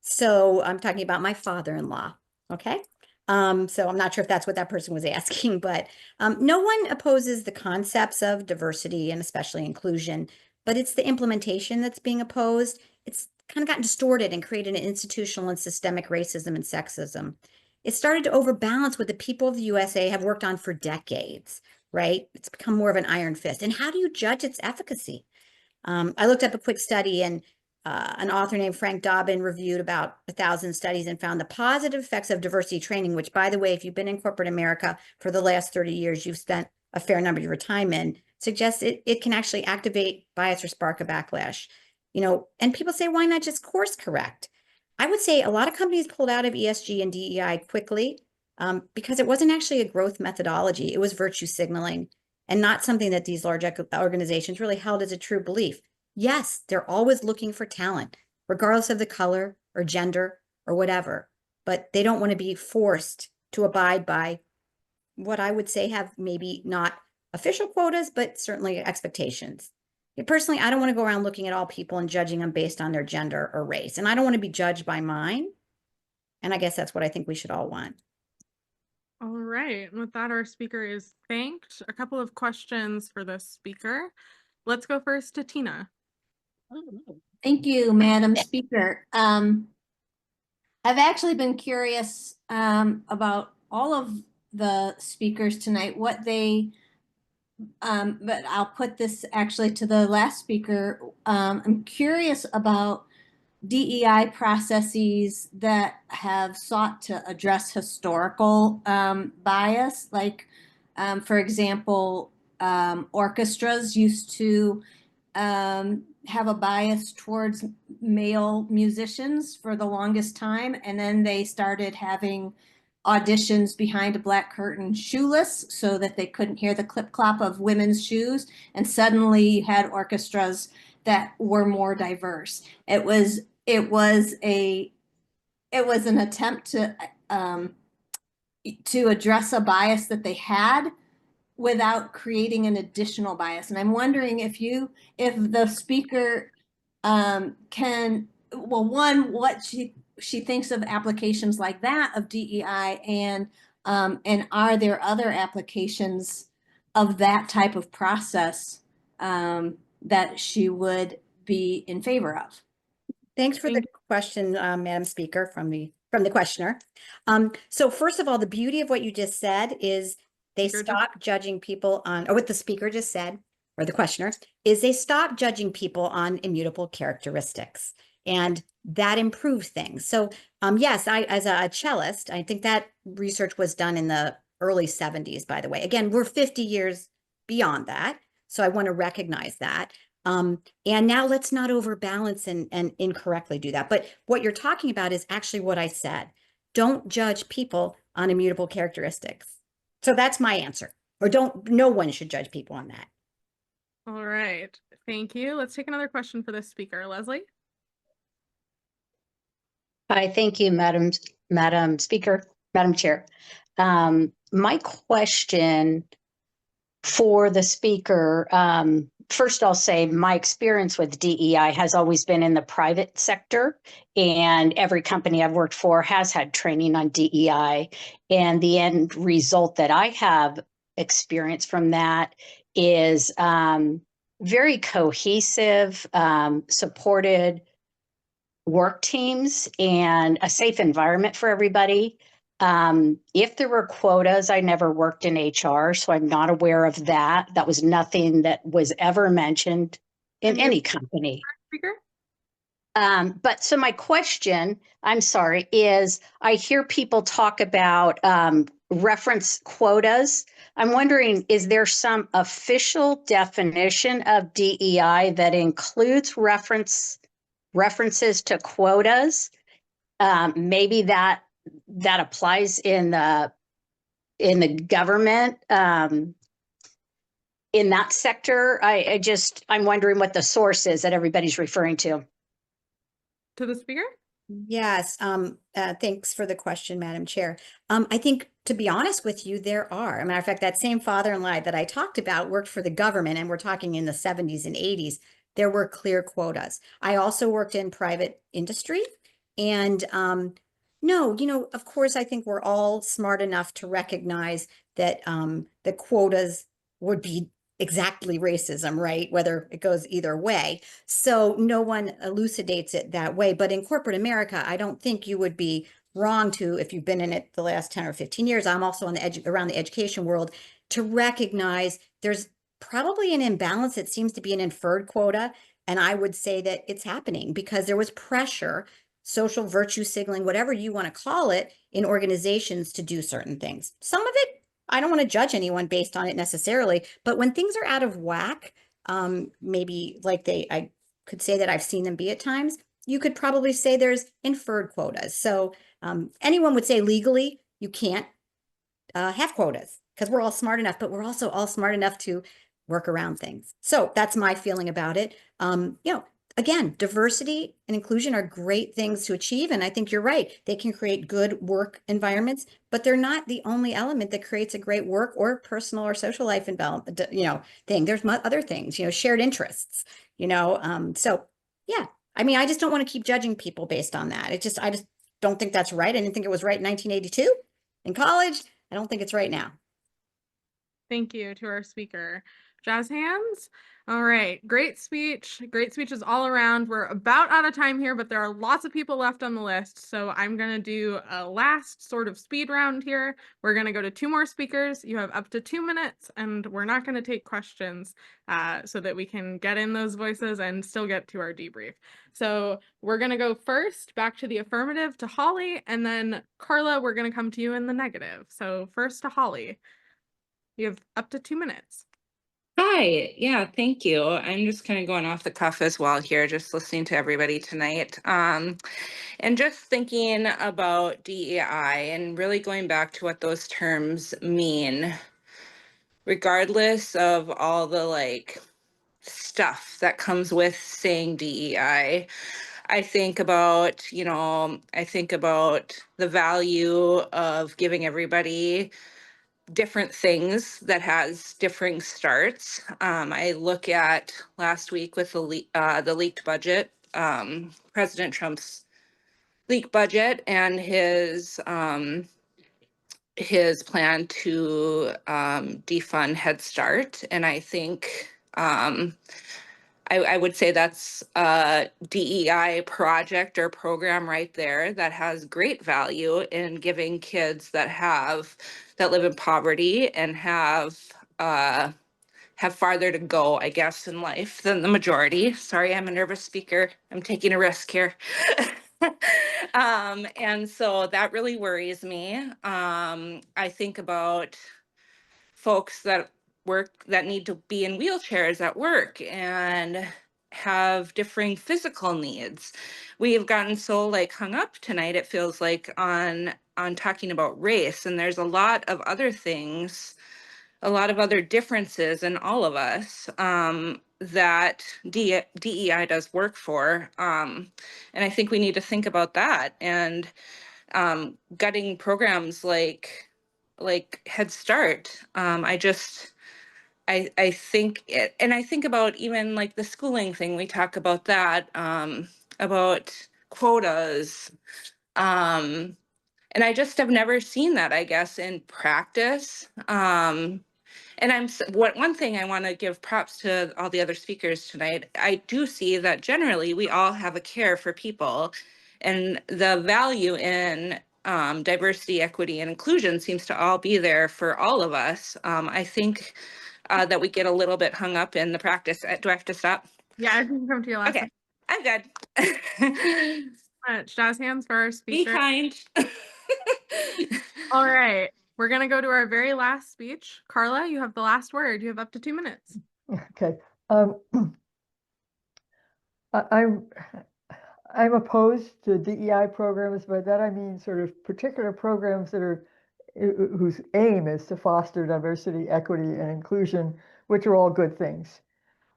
So I'm talking about my father-in-law. Okay. So I'm not sure if that's what that person was asking, but no one opposes the concepts of diversity and especially inclusion, but it's the implementation that's being opposed. It's kind of gotten distorted and created an institutional and systemic racism and sexism. It started to overbalance what the people of the USA have worked on for decades, right? It's become more of an iron fist. And how do you judge its efficacy? I looked up a quick study, and an author named Frank Dobbin reviewed about 1,000 studies and found the positive effects of diversity training, which, by the way, if you've been in corporate America for the last 30 years, you've spent a fair number of your time in, suggests it can actually activate bias or spark a backlash. And people say, why not just course correct? I would say a lot of companies pulled out of ESG and DEI quickly because it wasn't actually a growth methodology. It was virtue signaling, and not something that these large organizations really held as a true belief. Yes, they're always looking for talent, regardless of the color or gender or whatever, but they don't want to be forced to abide by what I would say have maybe not official quotas, but certainly expectations. Personally, I don't want to go around looking at all people and judging them based on their gender or race, and I don't want to be judged by mine. And I guess that's what I think we should all want. All right. And with that, our speaker is thanked. A couple of questions for the speaker. Let's go first to Tina. Thank you, Madam Speaker. I've actually been curious about all of the speakers tonight, what they, but I'll put this actually to the last speaker. I'm curious about DEI processes that have sought to address historical bias, like, for example, orchestras used to have a bias towards male musicians for the longest time, and then they started having auditions behind a black curtain shoeless so that they couldn't hear the clip clop of women's shoes, and suddenly you had orchestras that were more diverse. It was an attempt to address a bias that they had without creating an additional bias. And I'm wondering if the speaker can, well, one, what she thinks of applications like that of DEI, and are there other applications of that type of process that she would be in favor of? Thanks for the question, Madam Speaker, from the questioner. So first of all, the beauty of what you just said is they stop judging people on, or what the speaker just said, or the questioner, is they stop judging people on immutable characteristics, and that improves things. So yes, as a cellist, I think that research was done in the early 70s, by the way. Again, we're 50 years beyond that, so I want to recognize that. And now let's not overbalance and incorrectly do that. But what you're talking about is actually what I said. Don't judge people on immutable characteristics. So that's my answer. Or no one should judge people on that. All right. Thank you. Let's take another question for this speaker. Leslie? Hi, thank you, Madam Speaker, Madam Chair. My question for the speaker, first I'll say my experience with DEI has always been in the private sector, and every company I've worked for has had training on DEI. And the end result that I have experienced from that is very cohesive, supported work teams and a safe environment for everybody. If there were quotas, I never worked in HR, so I'm not aware of that. That was nothing that was ever mentioned in any company. But so my question, I'm sorry, is I hear people talk about reference quotas. I'm wondering, is there some official definition of DEI that includes references to quotas? Maybe that applies in the government, in that sector. I'm wondering what the source is that everybody's referring to. To the speaker? Yes, thanks for the question, Madam Chair. I think, to be honest with you, there are. As a matter of fact, that same father-in-law that I talked about worked for the government, and we're talking in the 70s and 80s. There were clear quotas. I also worked in private industry, and no, of course, I think we're all smart enough to recognize that the quotas would be exactly racism, right? Whether it goes either way. So no one elucidates it that way. But in corporate America, I don't think you would be wrong to, if you've been in it the last 10 or 15 years, I'm also on the around the education world, to recognize there's probably an imbalance. It seems to be an inferred quota. And I would say that it's happening because there was pressure, social virtue signaling, whatever you want to call it, in organizations to do certain things. Some of it, I don't want to judge anyone based on it necessarily, but when things are out of whack, maybe like I could say that I've seen them be at times, you could probably say there's inferred quotas. So anyone would say legally you can't have quotas because we're all smart enough, but we're also all smart enough to work around things. So that's my feeling about it. Again, diversity and inclusion are great things to achieve. And I think you're right. They can create good work environments, but they're not the only element that creates a great work or personal or social life environment, thing. There's other things, shared interests, so yeah, I just don't want to keep judging people based on that. I just don't think that's right. I didn't think it was right in 1982 in college. I don't think it's right now. Thank you to our speaker. Jazz hands. All right, great speech. Great speeches all around. We're about out of time here, but there are lots of people left on the list. So I'm going to do a last sort of speed round here. We're going to go to 2 more speakers. You have up to 2 minutes, and we're not going to take questions so that we can get in those voices and still get to our debrief. So we're going to go first back to the affirmative to Holly, and then Carla, we're going to come to you in the negative. So first to Holly. You have up to 2 minutes. Hi, yeah, thank you. I'm just kind of going off the cuff as well here, just listening to everybody tonight. And just thinking about DEI and really going back to what those terms mean, regardless of all the stuff that comes with saying DEI. I think about the value of giving everybody different things that has differing starts. I look at last week with the leaked budget, President Trump's leaked budget, and his plan to defund Head Start, and I think I would say that's a DEI project or program right there that has great value in giving kids that live in poverty and have farther to go, I guess, in life than the majority. Sorry, I'm a nervous speaker. I'm taking a risk here. And so that really worries me. I think about folks that need to be in wheelchairs at work and have differing physical needs. We have gotten so hung up tonight, it feels like, on talking about race, and there's a lot of other things, a lot of other differences in all of us that DEI does work for. And I think we need to think about that and gutting programs like Head Start. I think it, and I think about even the schooling thing. We talk about that, about quotas. And I just have never seen that, I guess, in practice. And one thing I want to give props to all the other speakers tonight. I do see that generally we all have a care for people, and the value in diversity, equity, and inclusion seems to all be there for all of us. I think that we get a little bit hung up in the practice. Do I have to stop? Yeah, I can come to your last. Okay, I'm good. Jazz hands for our speaker. Be kind. All right, we're gonna go to our very last speech. Carla, you have the last word. You have up to 2 minutes. Okay. I'm opposed to DEI programs, by that I mean sort of particular programs that are whose aim is to foster diversity, equity, and inclusion, which are all good things.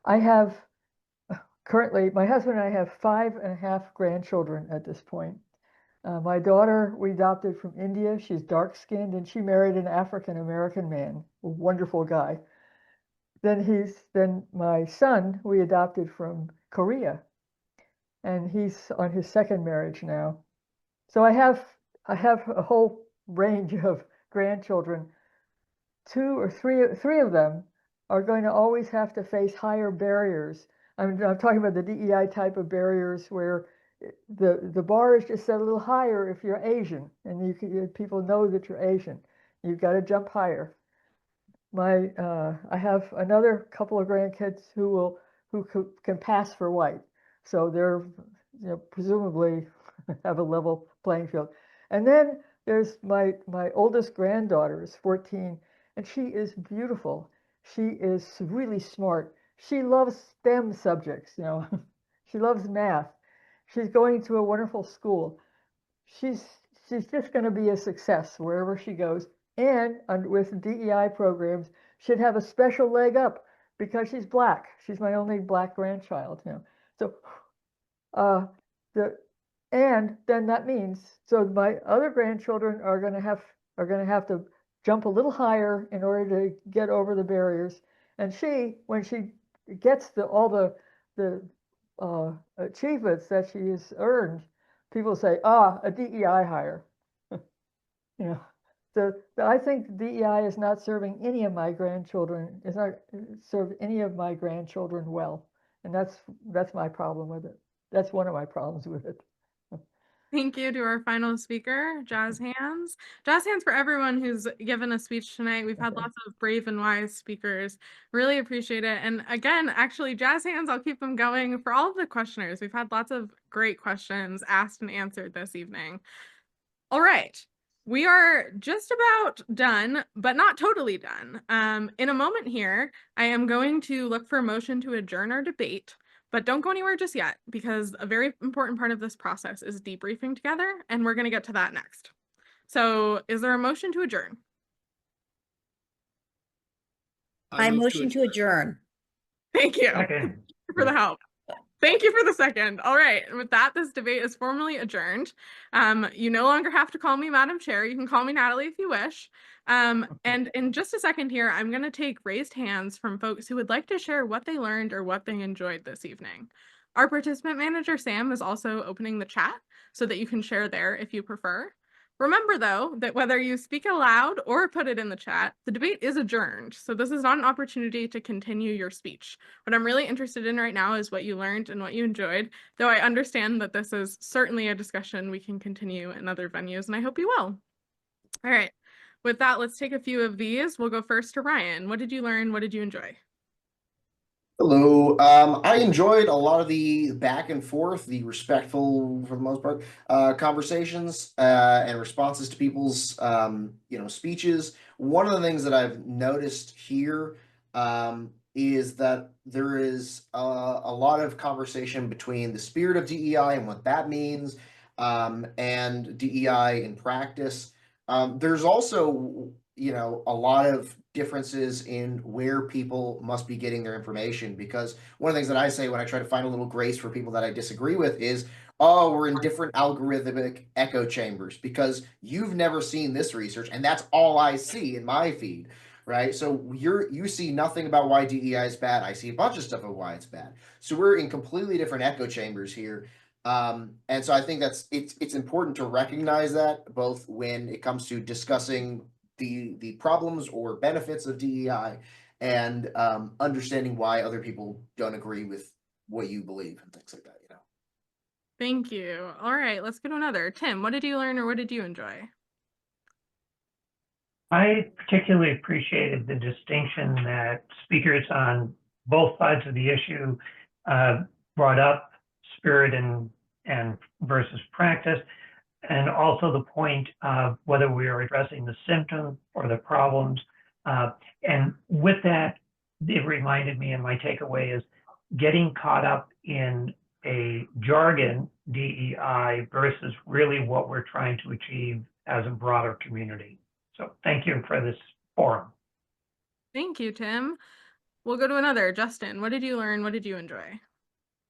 I have currently, my husband and I have 5.5 grandchildren at this point. My daughter we adopted from India. She's dark-skinned, and she married an African-American man, a wonderful guy. Then my son we adopted from Korea, and he's on his second marriage now. So I have a whole range of grandchildren. Three of them are going to always have to face higher barriers. I'm talking about the DEI type of barriers where the bar is just set a little higher if you're Asian, and people know that you're Asian. You've got to jump higher. I have another couple of grandkids who can pass for white, so they're presumably have a level playing field. And then there's my oldest granddaughter is 14, and she is beautiful. She is really smart. She loves STEM subjects, she loves math. She's going to a wonderful school. She's just going to be a success wherever she goes. And with DEI programs, should have a special leg up because she's black. She's my only black grandchild. So and then that means my other grandchildren are going to have to jump a little higher in order to get over the barriers. And when she gets all the achievements that she has earned, people say, a DEI hire. So I think DEI is not serving any of my grandchildren. It's not served any of my grandchildren well, and that's my problem with it. That's one of my problems with it. Thank you to our final speaker, Jazz Hands. Jazz Hands for everyone who's given a speech tonight. We've had lots of brave and wise speakers. Really appreciate it. And again, actually, Jazz Hands, I'll keep them going for all of the questioners. We've had lots of great questions asked and answered this evening. All right. We are just about done, but not totally done. In a moment here, I am going to look for a motion to adjourn our debate. But don't go anywhere just yet, because a very important part of this process is debriefing together, and we're going to get to that next. So is there a motion to adjourn? I motion to adjourn. Thank you for the help. Thank you for the second. All right. And with that, this debate is formally adjourned. You no longer have to call me Madam Chair. You can call me Natalie if you wish. And in just a second here, I'm going to take raised hands from folks who would like to share what they learned or what they enjoyed this evening. Our participant manager, Sam, is also opening the chat so that you can share there if you prefer. Remember, though, that whether you speak aloud or put it in the chat, the debate is adjourned. So this is not an opportunity to continue your speech. What I'm really interested in right now is what you learned and what you enjoyed, though I understand that this is certainly a discussion we can continue in other venues, and I hope you will. All right. With that, let's take a few of these. We'll go first to Ryan. What did you learn? What did you enjoy? Hello. I enjoyed a lot of the back and forth, the respectful, for the most part, conversations and responses to people's, speeches. One of the things that I've noticed here is that there is a lot of conversation between the spirit of DEI and what that means, and DEI in practice. There's also, a lot of differences in where people must be getting their information, because one of the things that I say when I try to find a little grace for people that I disagree with is, oh, we're in different algorithmic echo chambers because you've never seen this research and that's all I see in my feed, right? So you see nothing about why DEI is bad. I see a bunch of stuff about why it's bad. So we're in completely different echo chambers here. And so I think it's important to recognize that both when it comes to discussing the problems or benefits of DEI and understanding why other people don't agree with what you believe and things like that, Thank you. All right, let's go to another. Tim, what did you learn or what did you enjoy? I particularly appreciated the distinction that speakers on both sides of the issue brought up, spirit and versus practice, and also the point of whether we are addressing the symptom or the problems. And with that, it reminded me, and my takeaway is getting caught up in a jargon DEI versus really what we're trying to achieve as a broader community. So thank you for this forum. Thank you, Tim. We'll go to another. Justin, what did you learn? What did you enjoy?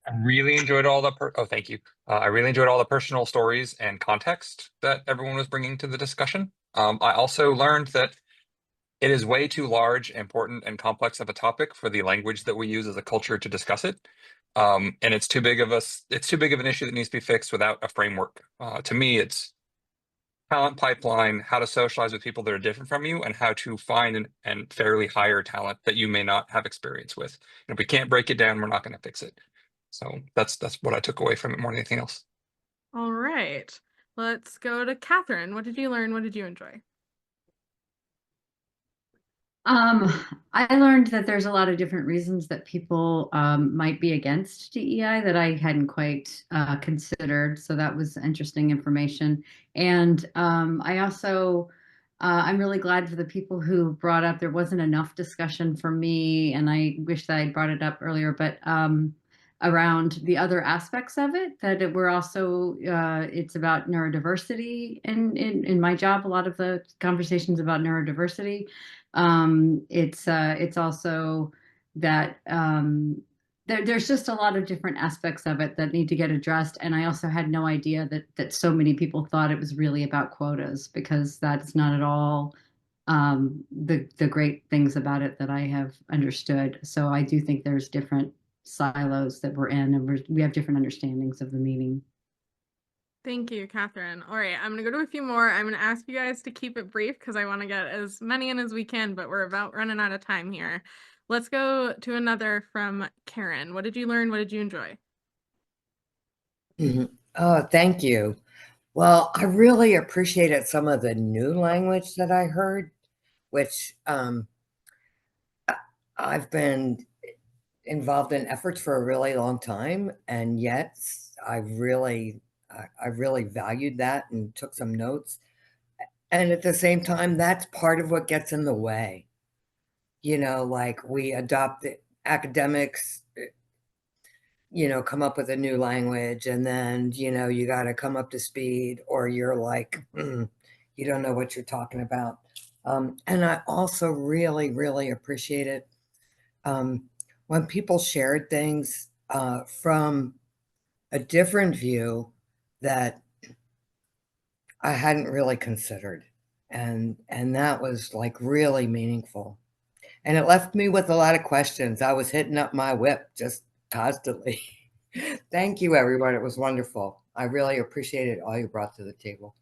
I really enjoyed all the thank you. I really enjoyed all the personal stories and context that everyone was bringing to the discussion. I also learned that it is way too large, important, and complex of a topic for the language that we use as a culture to discuss it. And it's too big of an issue that needs to be fixed without a framework. To me, it's talent pipeline, how to socialize with people that are different from you, and how to find and fairly hire talent that you may not have experience with. And if we can't break it down, we're not going to fix it. So that's what I took away from it more than anything else. All right, let's go to Catherine. What did you learn? What did you enjoy? I learned that there's a lot of different reasons that people might be against DEI that I hadn't quite considered. So that was interesting information. And I also, I'm really glad for the people who brought up, there wasn't enough discussion for me, and I wish that I brought it up earlier, but around the other aspects of it, that we're also, it's about neurodiversity in my job, a lot of the conversations about neurodiversity. It's also that there's just a lot of different aspects of it that need to get addressed. And I also had no idea that so many people thought it was really about quotas, because that's not at all the great things about it that I have understood. So I do think there's different silos that we're in, and we have different understandings of the meaning. Thank you, Catherine. All right, I'm going to go to a few more. I'm going to ask you guys to keep it brief because I want to get as many in as we can, but we're about running out of time here. Let's go to another from Karen. What did you learn? What did you enjoy? Oh, thank you. Well, I really appreciated some of the new language that I heard, which I've been involved in efforts for a really long time, and yet I really valued that and took some notes. And at the same time, that's part of what gets in the way. You know, like we adopt academics, you know, come up with a new language, and then, you know, you got to come up to speed, or you're like, you don't know what you're talking about. And I also really appreciated when people shared things from a different view that I hadn't really considered. And that was like really meaningful. And it left me with a lot of questions. I was hitting up my whip just constantly. Thank you, everyone. It was wonderful. I really appreciated all you brought to the table.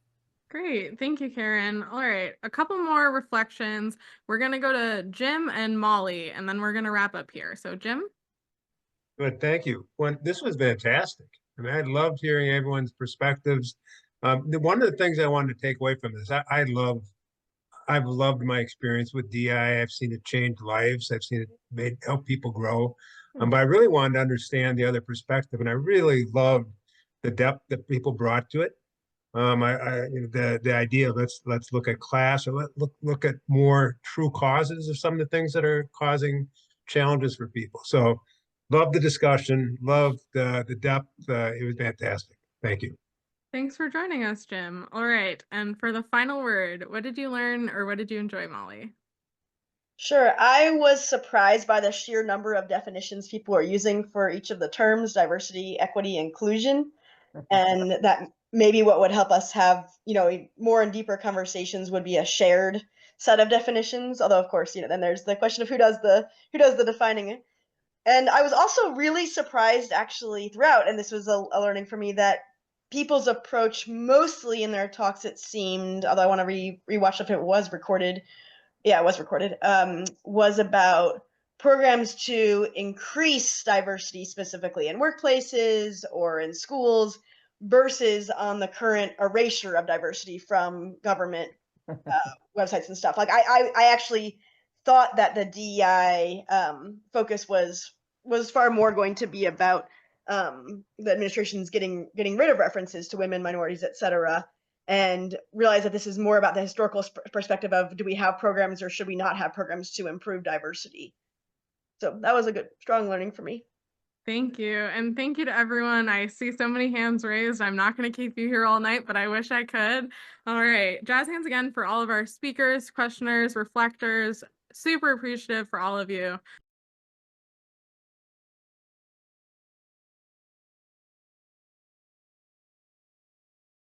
Great. Thank you, Karen. All right, a couple more reflections. We're going to go to Jim and Molly, and then we're going to wrap up here. So, Jim? Good, thank you. This was fantastic. I mean, I loved hearing everyone's perspectives. One of the things I wanted to take away from this, I've loved my experience with DI. I've seen it change lives. I've seen it help people grow. But I really wanted to understand the other perspective, and I really loved the depth that people brought to it. The idea of let's look at class, or look at more true causes of some of the things that are causing challenges for people. So love the discussion, love the depth. It was fantastic. Thank you. Thanks for joining us, Jim. All right, and for the final word, what did you learn or what did you enjoy, Molly? Sure. I was surprised by the sheer number of definitions people are using for each of the terms: diversity, equity, inclusion. And that maybe what would help us have, you know, more and deeper conversations would be a shared set of definitions. Although, of course, you know, then there's the question of who does the defining. And I was also really surprised actually throughout, and this was a learning for me, that people's approach mostly in their talks, it seemed, although I want to rewatch if it was recorded, yeah, it was recorded, was about programs to increase diversity specifically in workplaces or in schools versus on the current erasure of diversity from government websites and stuff. Like I actually thought that the DEI focus was far more going to be about the administration's getting rid of references to women, minorities, etc., and realize that this is more about the historical perspective of, do we have programs or should we not have programs to improve diversity? So that was a good, strong learning for me. Thank you. And thank you to everyone. I see so many hands raised. I'm not going to keep you here all night, but I wish I could. All right. Jazz hands again for all of our speakers, questioners, reflectors. Super appreciative for all of you.